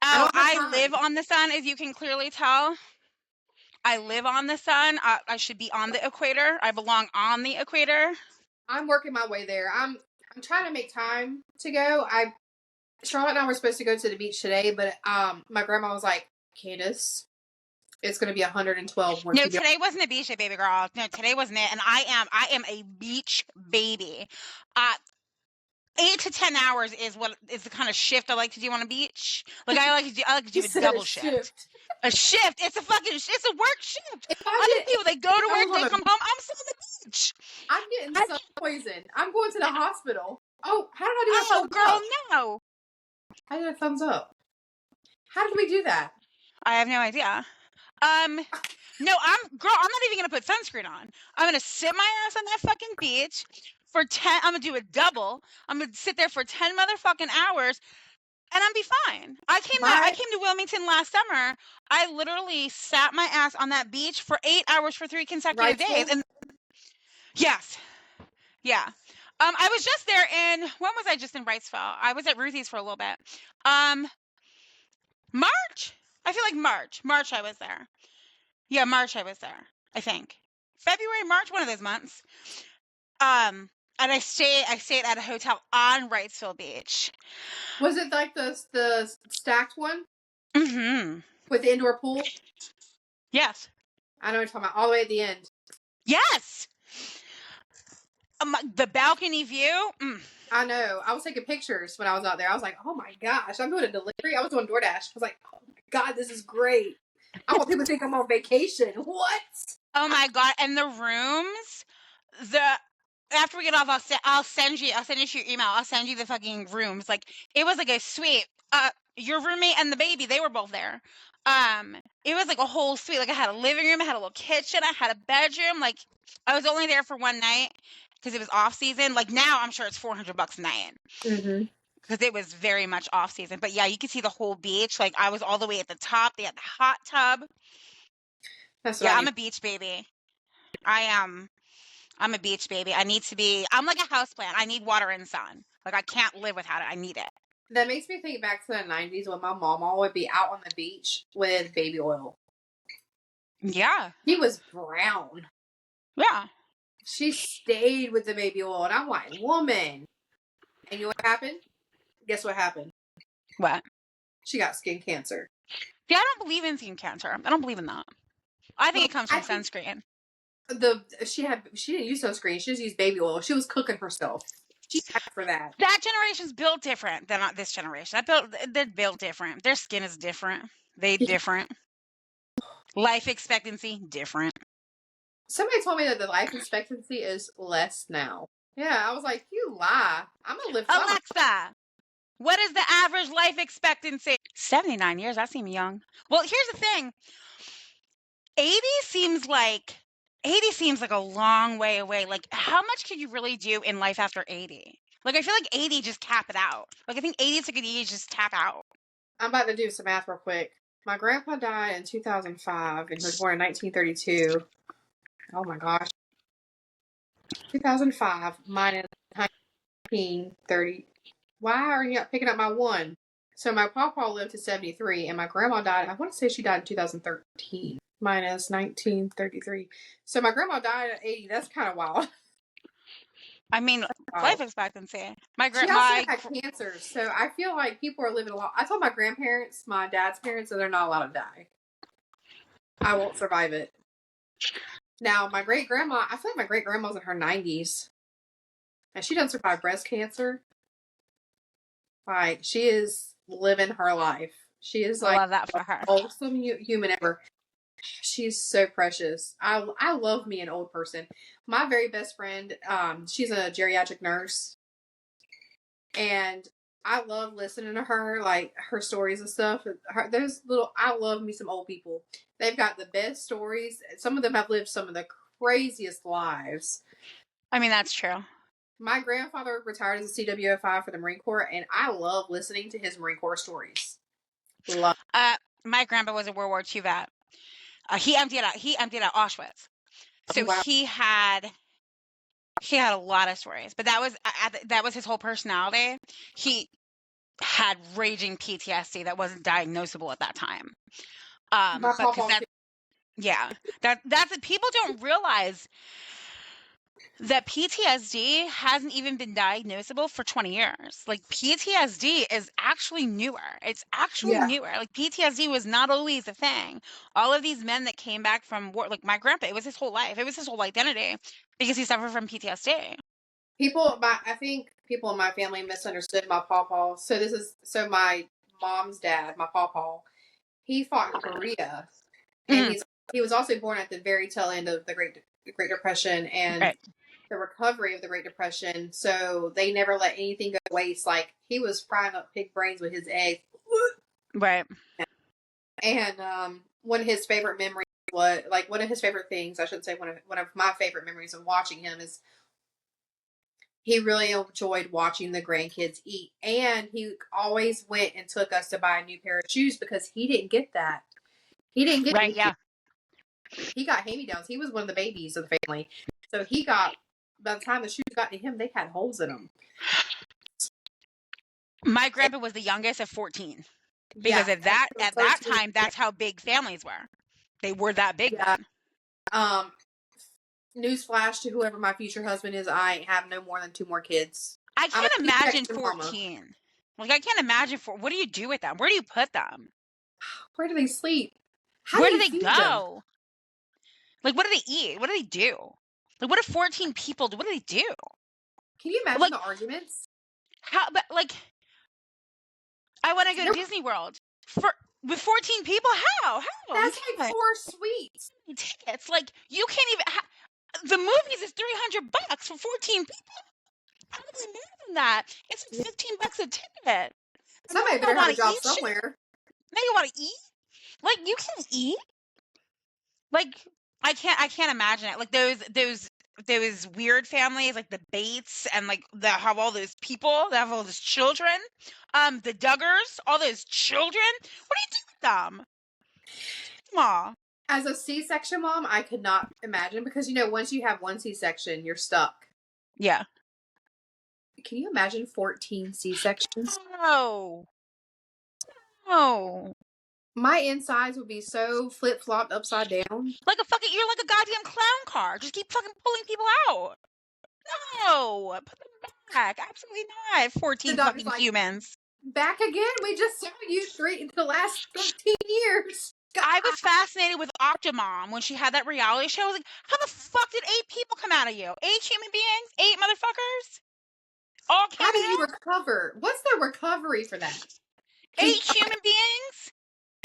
I live on the sun, as you can clearly tell. I live on the sun. I should be on the equator. I belong on the equator. I'm working my way there. I'm trying to make time to go. Charlotte and I were supposed to go to the beach today, but my grandma was like, Candice, it's going to be 112 once No, you get. today wasn't a beach day, baby girl. No, today wasn't it. And I am a beach baby. 8 to 10 hours is what is the kind of shift I like to do on a beach. Like, I like to do a double shift. A shift. It's a work shift. Other people, they go to work, they come home. I'm still on the beach. I'm getting sun poison. I'm going to the hospital. Oh, how did I do that? Oh, girl, no. I did a thumbs up. How did we do that? I have no idea. No, I'm not even gonna put sunscreen on. I'm gonna sit my ass on that fucking beach for 10. I'm gonna do a double. I'm gonna sit there for 10 motherfucking hours, and I'm be fine. I came to Wilmington last summer. I literally sat my ass on that beach for 8 hours for 3 consecutive days. And yes, yeah. I was just there in, when was I just in Wrightsville? I was at Ruthie's for a little bit. March. I feel like March. March I was there. Yeah, March I was there, I think. February, March, one of those months. And I stayed at a hotel on Wrightsville Beach. Was it like the stacked one? Mm-hmm. With the indoor pool? Yes. I know what you're talking about. All the way at the end. Yes. The balcony view. I know. I was taking pictures when I was out there. I was like, oh my gosh, I'm doing a delivery. I was doing DoorDash. I was like, oh my God, this is great. I want people to think I'm on vacation. What? Oh my God. And the rooms, after we get off, I'll send you your email. I'll send you the fucking rooms. Like, it was like a suite. Your roommate and the baby, they were both there. It was like a whole suite. Like, I had a living room, I had a little kitchen, I had a bedroom. Like, I was only there for one night because it was off season. Like, now I'm sure it's $400 a night. Mm-hmm. Because it was very much off season. But yeah, you could see the whole beach. Like, I was all the way at the top. They had the hot tub. That's what I'm a beach baby. I'm a beach baby. I'm like a houseplant. I need water and sun. Like, I can't live without it. I need it. That makes me think back to the 90s when my mama would be out on the beach with baby oil. Yeah. He was brown. Yeah. She stayed with the baby oil. And I'm like, woman. And you know what happened? Guess what happened? What? She got skin cancer. Yeah, I don't believe in skin cancer. I don't believe in that. I think it comes from sunscreen. She didn't use sunscreen. She just used baby oil. She was cooking herself. She died for that. That generation's built different than this generation. They're built different. Their skin is different. Different. Life expectancy, different. Somebody told me that the life expectancy is less now. Yeah, I was like, you lie. I'm gonna live. Alexa, what is the average life expectancy? 79 years. That seems young. Well, here's the thing. 80 seems like a long way away. Like, how much could you really do in life after 80? Like, I feel like 80 just cap it out. Like, I think 80 is a good age, just tap out. I'm about to do some math real quick. My grandpa died in 2005 and he was born in 1932. Oh my gosh. 2005 minus 1930. Why are you not picking up my one? So my papa lived to 73 and my grandma died. I want to say she died in 2013 minus 1933. So my grandma died at 80. That's kind of wild. I mean, life expectancy. She also had cancer, so I feel like people are living a lot. I told my grandparents, my dad's parents, that they're not allowed to die. I won't survive it. Now, my great grandma, I feel like my great grandma's in her 90s, and she doesn't survive breast cancer. Like, she is living her life. She is I like love that the for her. most wholesome human ever. She's so precious. I love me an old person. My very best friend, she's a geriatric nurse, and I love listening to her, like her stories and stuff. I love me some old people. They've got the best stories. Some of them have lived some of the craziest lives. I mean, that's true. My grandfather retired as a CWO5 for the Marine Corps, and I love listening to his Marine Corps stories. Love. My grandpa was a World War II vet. He emptied out Auschwitz. So Wow. he had a lot of stories, but that was his whole personality. He had raging PTSD that wasn't diagnosable at that time. My But because papa. that's what people don't realize, that PTSD hasn't even been diagnosable for 20 years. Like, PTSD is actually newer. It's actually Yeah. newer. Like, PTSD was not always a thing. All of these men that came back from war, like my grandpa, it was his whole life. It was his whole identity because he suffered from PTSD. I think people in my family misunderstood my papa. So my mom's dad, my papa, he fought in Korea, and Mhm. he was also born at the very tail end of the Great Depression and Right. the recovery of the Great Depression. So they never let anything go to waste. Like, he was frying up pig brains with his eggs. Right. And one of his favorite memories was, like, one of his favorite things, I should say, one of my favorite memories of watching him is he really enjoyed watching the grandkids eat. And he always went and took us to buy a new pair of shoes because he didn't get that. He didn't get Right. Yeah. he got hand-me-downs. He was one of the babies of the family. So by the time the shoes got to him, they had holes in them. My grandpa was the youngest of 14 Yeah. because at that 13. time, that's how big families were. They were that big Yeah. then. Newsflash to whoever my future husband is, I have no more than 2 more kids. I I'm a can't imagine C-section mama. 14. Like, I can't imagine what do you do with them? Where do you put them? Where do they sleep? How Where do do you they feed them? go? Like, what do they eat? What do they do? Like, what if 14 people do? What do they do? Can you imagine Like, the arguments? how, but like, I want to go to Disney World with 14 people. How? You That's like can't 4 suites. buy tickets. Like, you can't even, the movies is $300 for 14 people. Probably more than that. It's like $15 a ticket. And now Somebody you better have a want to job eat shit. somewhere. Now you want to eat? Like, you can eat? Like, I can't imagine it. Like, those weird families, like the Bates, and like that have all those people, that have all those children. The Duggars, all those children. What do you do with them? Aw. As a C-section mom, I could not imagine because, once you have one C-section, you're stuck. Yeah. Can you imagine 14 C-sections? No. No. My insides would be so flip-flopped upside down. You're like a goddamn clown car. Just keep fucking pulling people out. No. Put them back. Absolutely not. The 14 doctor's fucking like, humans. back again? We just saw you the last 13 years. God. I was fascinated with Octomom when she had that reality show. I was like, how the fuck did 8 people come out of you? 8 human beings? 8 motherfuckers? All came How do you out? recover? What's the recovery for that? 8 human beings?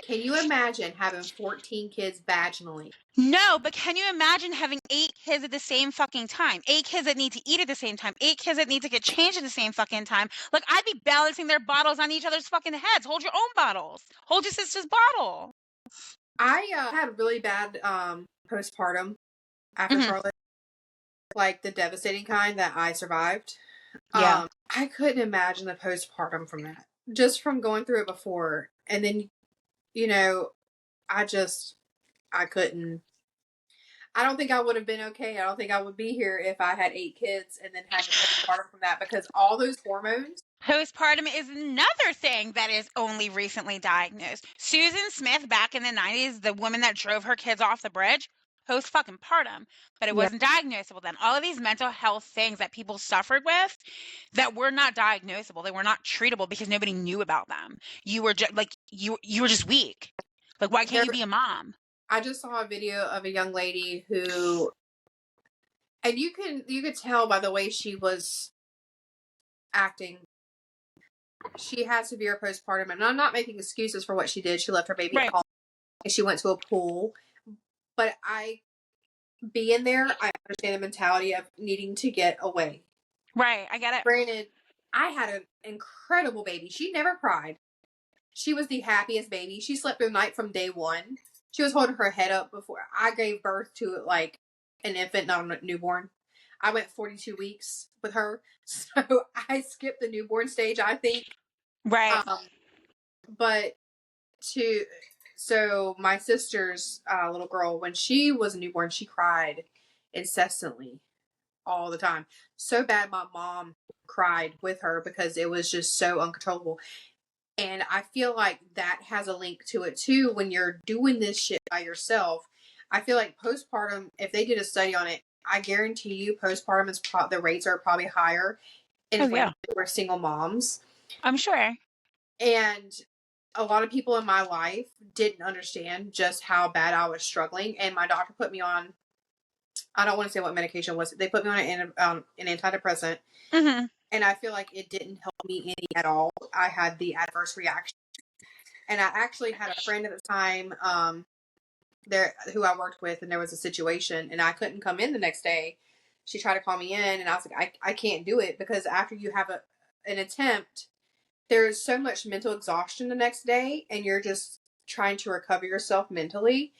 Can you imagine having 14 kids vaginally? No, but can you imagine having 8 kids at the same fucking time? 8 kids that need to eat at the same time. 8 kids that need to get changed at the same fucking time. Like, I'd be balancing their bottles on each other's fucking heads. Hold your own bottles. Hold your sister's bottle. I had really bad postpartum after Charlotte, like the devastating kind that I survived. Yeah. I couldn't imagine the postpartum from that. Just from going through it before. And then, I couldn't. I don't think I would have been okay. I don't think I would be here if I had 8 kids and then had the postpartum from that, because all those hormones. Postpartum is another thing that is only recently diagnosed. Susan Smith, back in the 90s, the woman that drove her kids off the bridge, post-fucking-partum, but it wasn't diagnosable then. All of these mental health things that people suffered with that were not diagnosable, they were not treatable because nobody knew about them. You were just like, you were just weak. Like, why can't you be a mom? I just saw a video of a young lady who, and you could tell by the way she was acting. She had severe postpartum, and I'm not making excuses for what she did. She left her baby at Right. home and she went to a pool. But being there, I understand the mentality of needing to get away. Right. I get it. Granted, I had an incredible baby. She never cried. She was the happiest baby. She slept through the night from day one. She was holding her head up before I gave birth to like an infant, not a newborn. I went 42 weeks with her, so I skipped the newborn stage, I think. Right. But so my sister's little girl, when she was a newborn, she cried incessantly all the time. So bad my mom cried with her because it was just so uncontrollable. And I feel like that has a link to it too when you're doing this shit by yourself. I feel like postpartum, if they did a study on it, I guarantee you postpartum is the rates are probably higher in Oh, women yeah. who are single moms. I'm sure. And a lot of people in my life didn't understand just how bad I was struggling. And my doctor put me on, I don't want to say what medication was. They put me on an antidepressant. Mm-hmm. And I feel like it didn't help me any at all. I had the adverse reaction. And I actually had a friend at the time who I worked with, and there was a situation, and I couldn't come in the next day. She tried to call me in, and I was like, I can't do it because after you have an attempt, there's so much mental exhaustion the next day, and you're just trying to recover yourself mentally.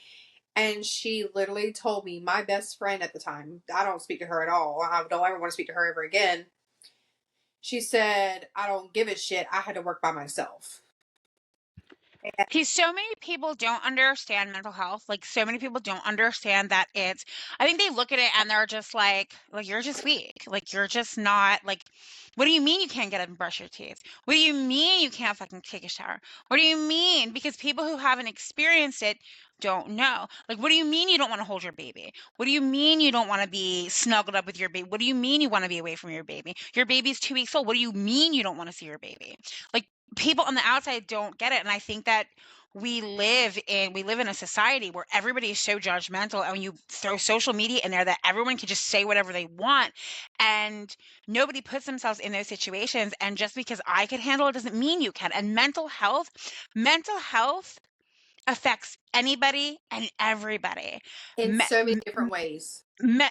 And she literally told me, my best friend at the time, I don't speak to her at all. I don't ever want to speak to her ever again. She said, I don't give a shit. I had to work by myself. Because so many people don't understand mental health. Like, so many people don't understand that I think they look at it and they're just like, you're just weak. Like, you're just not, like, what do you mean you can't get up and brush your teeth? What do you mean you can't fucking take a shower? What do you mean? Because people who haven't experienced it don't know. Like, what do you mean you don't want to hold your baby? What do you mean you don't want to be snuggled up with your baby? What do you mean you want to be away from your baby? Your baby's 2 weeks old. What do you mean you don't want to see your baby? Like, people on the outside don't get it. And I think that we live in a society where everybody is so judgmental, and when you throw social media in there, that everyone can just say whatever they want, and nobody puts themselves in those situations. And just because I can handle it doesn't mean you can. And mental health affects anybody and everybody. In Me- so many different ways.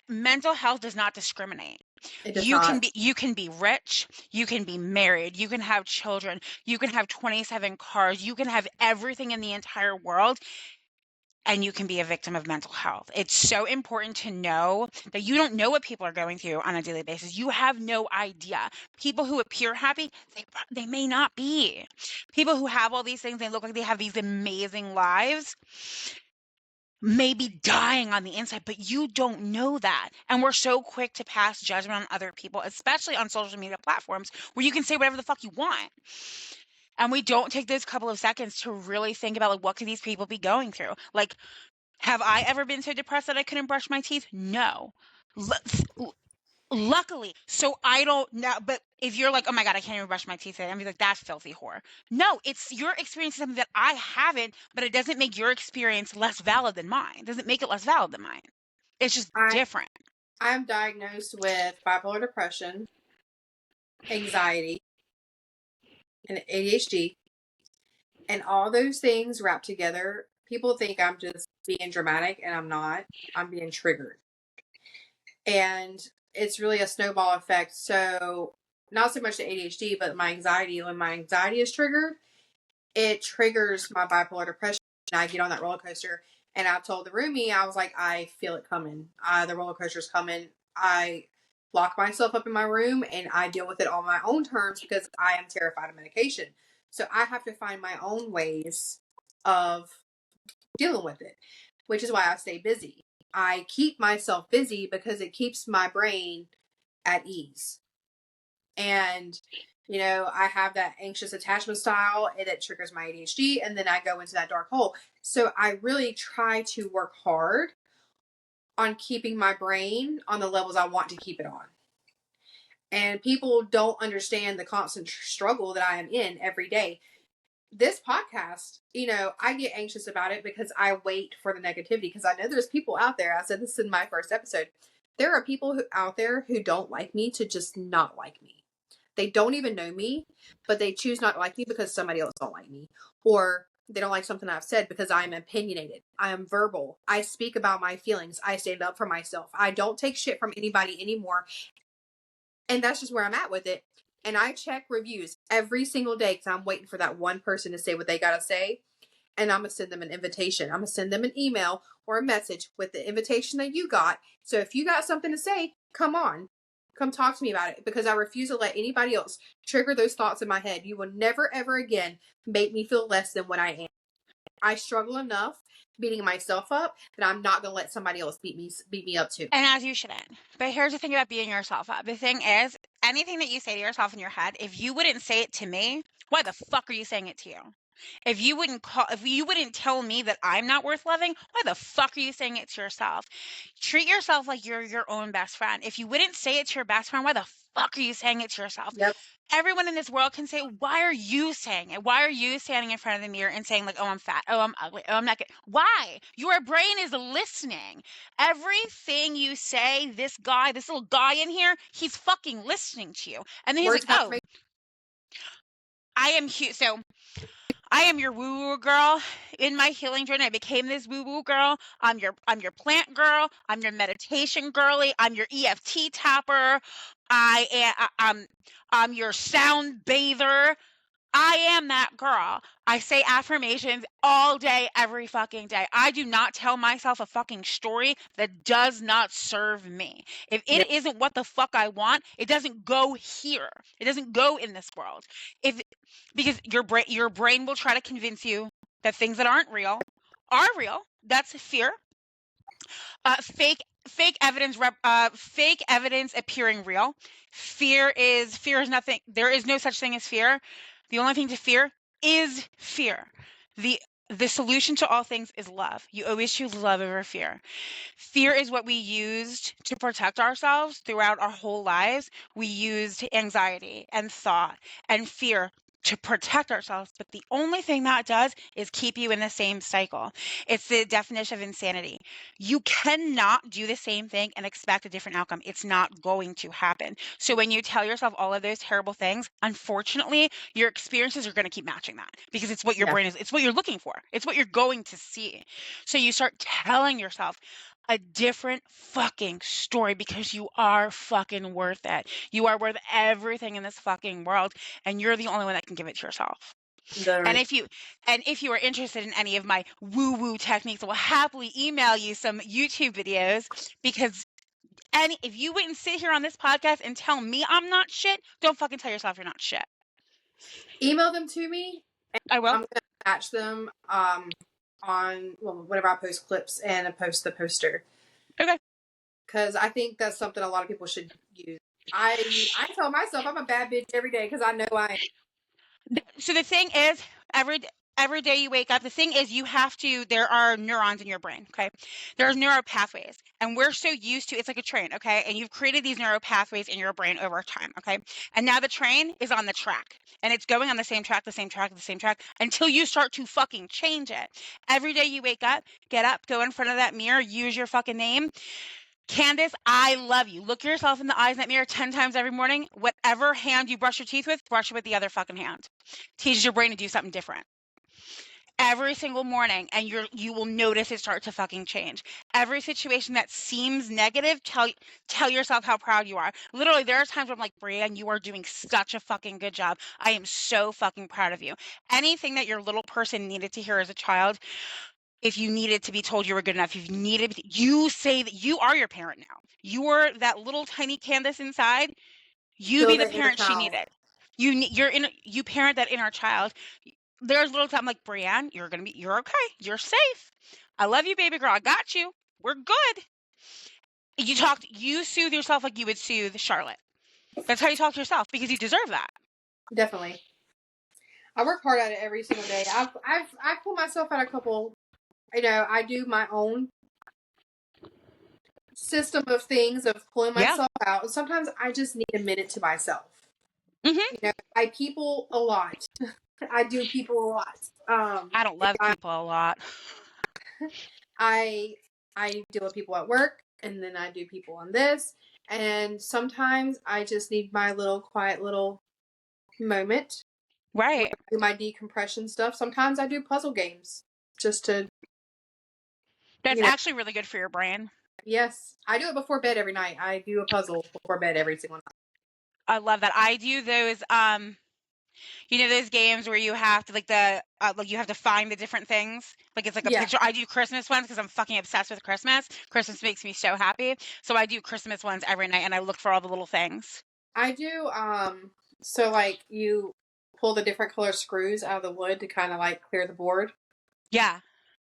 Mental health does not discriminate. It does You can not. be rich, you can be married, you can have children, you can have 27 cars, you can have everything in the entire world, and you can be a victim of mental health. It's so important to know that you don't know what people are going through on a daily basis. You have no idea. People who appear happy, they may not be. People who have all these things, they look like they have these amazing lives, may be dying on the inside, but you don't know that. And we're so quick to pass judgment on other people, especially on social media platforms where you can say whatever the fuck you want. And we don't take those couple of seconds to really think about, like, what could these people be going through? Like, have I ever been so depressed that I couldn't brush my teeth? No. Luckily, so I don't know. But if you're like, oh my God, I can't even brush my teeth today, I'm like, that's filthy whore. No, it's you're experiencing something that I haven't, but it doesn't make your experience less valid than mine. It doesn't make it less valid than mine. It's just different. I'm diagnosed with bipolar depression, anxiety, and ADHD, and all those things wrapped together. People think I'm just being dramatic, and I'm not. I'm being triggered. And it's really a snowball effect. So, not so much the ADHD, but my anxiety. When my anxiety is triggered, it triggers my bipolar depression. And I get on that roller coaster. And I told the roomie, I was like, I feel it coming. The roller coaster's coming. I lock myself up in my room and I deal with it on my own terms because I am terrified of medication. So I have to find my own ways of dealing with it, which is why I stay busy. I keep myself busy because it keeps my brain at ease. And, I have that anxious attachment style and it triggers my ADHD, and then I go into that dark hole. So I really try to work hard on keeping my brain on the levels I want to keep it on. And people don't understand the constant struggle that I am in every day. this podcast, you know, I get anxious about it because I wait for the negativity, because I know there's people out there. I said this in my first episode. There are people out there who don't like me to just not like me. They don't even know me, but they choose not to like me because somebody else don't like me, or they don't like something I've said because I'm opinionated. I am verbal. I speak about my feelings. I stand up for myself. I don't take shit from anybody anymore. And that's just where I'm at with it. And I check reviews every single day because I'm waiting for that one person to say what they got to say. And I'm going to send them an invitation. I'm going to send them an email or a message with the invitation that you got. So if you got something to say, come on. Come talk to me about it, because I refuse to let anybody else trigger those thoughts in my head. You will never, ever again make me feel less than what I am. I struggle enough beating myself up that I'm not going to let somebody else beat me up too. And as you shouldn't. But here's the thing about beating yourself up. The thing is, anything that you say to yourself in your head, if you wouldn't say it to me, why the fuck are you saying it to you? If you wouldn't tell me that I'm not worth loving, why the fuck are you saying it to yourself? Treat yourself like you're your own best friend. If you wouldn't say it to your best friend, why the fuck are you saying it to yourself? Yep. Everyone in this world can say, why are you saying it? Why are you standing in front of the mirror and saying, like, oh, I'm fat, oh, I'm ugly, oh, I'm not good? Why? Your brain is listening. Everything you say, this little guy in here, he's fucking listening to you. And then he's Words like, oh, I am huge. So I am your woo-woo girl. In my healing journey, I became this woo-woo girl. I'm your plant girl. I'm your meditation girly. I'm your EFT tapper. I'm your sound bather. I am that girl. I say affirmations all day, every fucking day. I do not tell myself a fucking story that does not serve me. If Yep. it isn't what the fuck I want, it doesn't go here. It doesn't go in this world. Because your brain will try to convince you that things that aren't real are real. That's fear. Fake evidence fake evidence appearing real. Fear is nothing. There is no such thing as fear. The only thing to fear is fear. The solution to all things is love. You always choose love over fear. Fear is what we used to protect ourselves throughout our whole lives. We used anxiety and thought and fear to protect ourselves, but the only thing that does is keep you in the same cycle. It's the definition of insanity. You cannot do the same thing and expect a different outcome. It's not going to happen. So when you tell yourself all of those terrible things, unfortunately, your experiences are going to keep matching that, because it's what your Yeah. brain is, it's what you're looking for. It's what you're going to see. So you start telling yourself a different fucking story, because you are fucking worth it. You are worth everything in this fucking world, and you're the only one that can give it to yourself. And Literally. if you are interested in any of my woo-woo techniques, I will happily email you some YouTube videos, because if you wouldn't sit here on this podcast and tell me I'm not shit, don't fucking tell yourself you're not shit. Email them to me. I will. I'm going to attach them on, well, whenever I post clips and I post the poster. Okay. Because I think that's something a lot of people should use. I tell myself I'm a bad bitch every day because I know I am. So the thing is, every day you wake up, the thing is, there are neurons in your brain, okay? There's neural pathways, and we're so used to, it's like a train, okay? And you've created these neural pathways in your brain over time, okay? And now the train is on the track, and it's going on the same track, until you start to fucking change it. Every day you wake up, get up, go in front of that mirror, use your fucking name. Candice, I love you. Look yourself in the eyes in that mirror 10 times every morning. Whatever hand you brush your teeth with, brush it with the other fucking hand. Teaches your brain to do something different. Every single morning, and you will notice it start to fucking change. Every situation that seems negative, tell yourself how proud you are. Literally, there are times where I'm like, Brianne, you are doing such a fucking good job. I am so fucking proud of you. Anything that your little person needed to hear as a child, if you needed to be told you were good enough, if you needed, you say that you are your parent now. You are that little tiny Candice inside. You Feel be the the inner parent she child. needed. You parent that inner child. There's little time like, Brianne, you're okay. You're safe. I love you, baby girl. I got you. We're good. You soothe yourself like you would soothe Charlotte. That's how you talk to yourself, because you deserve that. Definitely. I work hard at it every single day. I pull myself out a couple. You know, I do my own system of things of pulling Yeah. myself out. Sometimes I just need a minute to myself. Mm-hmm. You know, I people a lot. I do people a lot. I don't love people a lot. I deal with people at work, and then I do people on this, and sometimes I just need my little quiet little moment where Right. I do my decompression stuff. Sometimes I do puzzle games just to, That's you know. actually really good for your brain. Yes, I do it before bed every night. I do a puzzle before bed every single night. I love that. I do those you know those games where you have to like you have to find the different things. Like it's like a Yeah, picture. I do Christmas ones because I'm fucking obsessed with Christmas. Christmas makes me so happy. So I do Christmas ones every night and I look for all the little things. I do. So like you pull the different color screws out of the wood to kind of like clear the board. Yeah.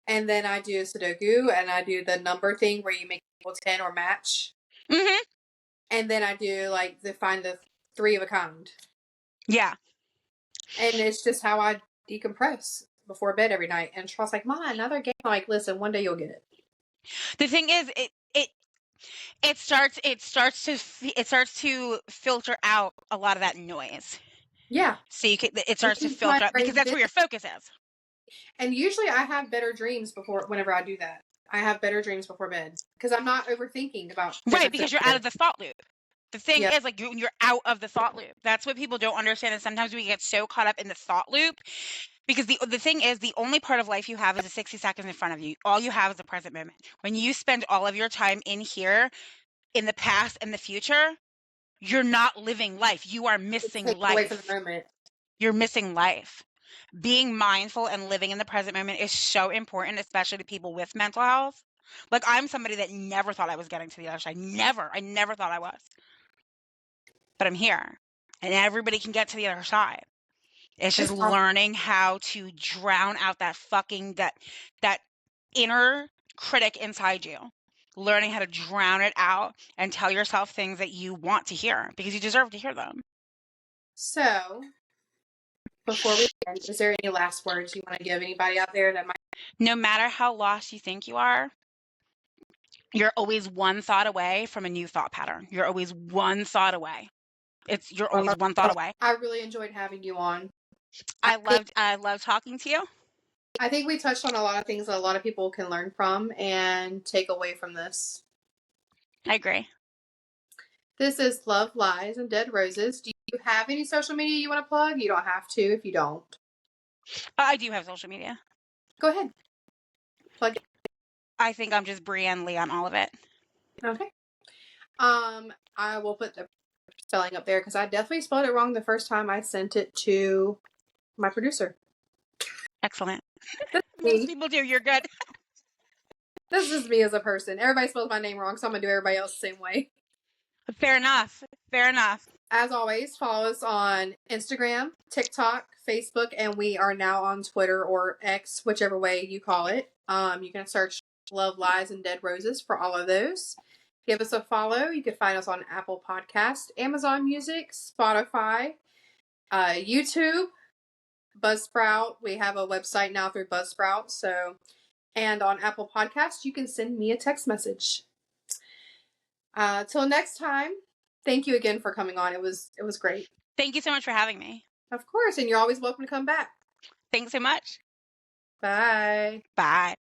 And then I do Sudoku, and I do the number thing where you make equal 10 or match. Mhm. And then I do like find the three of a kind. Yeah. And it's just how I decompress before bed every night. And Charles like, "Ma, another game." I'm like, "Listen, one day you'll get it." The thing is it starts to filter out a lot of that noise. Yeah. So it It starts to keeps my filter out because brain that's busy. where your focus is. And usually I have better dreams whenever I do that. I have better dreams before bed because I'm not overthinking about Right, different because you're out of scenarios. the thought loop. The thing Yep. is, like, you're out of the thought loop. That's what people don't understand. And sometimes we get so caught up in the thought loop because the thing is, the only part of life you have is the 60 seconds in front of you. All you have is the present moment. When you spend all of your time in here, in the past and the future, you're not living life. You are It's missing taken away from the life. moment. You're missing life. Being mindful and living in the present moment is so important, especially to people with mental health. Like, I'm somebody that never thought I was getting to the other side. I never thought I was. But I'm here. And everybody can get to the other side. It's just It's awesome. learning how to drown out that inner critic inside you. Learning how to drown it out and tell yourself things that you want to hear because you deserve to hear them. So, before we end, is there any last words you want to give anybody out there that might? No matter how lost you think you are, you're always one thought away from a new thought pattern. You're always one thought away. You're always one thought away. I really enjoyed having you on. I I think loved talking to you. I think we touched on a lot of things that a lot of people can learn from and take away from this. I agree. This is Love, Lies, and Dead Roses. Do you have any social media you want to plug? You don't have to if you don't. I do have social media. Go ahead. Plug it. I think I'm just Brianne Leigh on all of it. Okay. I will put the spelling up there because I definitely spelled it wrong the first time I sent it to my producer. Excellent. Most Me. people do. You're good. This is me as a person. Everybody spells my name wrong, so I'm gonna do everybody else the same way. Fair enough. Fair enough. As always, follow us on Instagram, TikTok, Facebook, and we are now on Twitter or X, whichever way you call it. You can search Love, Lies, and Dead Roses for all of those. Give us a follow. You can find us on Apple Podcast, Amazon Music, Spotify, YouTube, Buzzsprout. We have a website now through Buzzsprout. And on Apple Podcast, you can send me a text message. Till next time. Thank you again for coming on. It was great. Thank you so much for having me. Of course, and you're always welcome to come back. Thanks so much. Bye. Bye.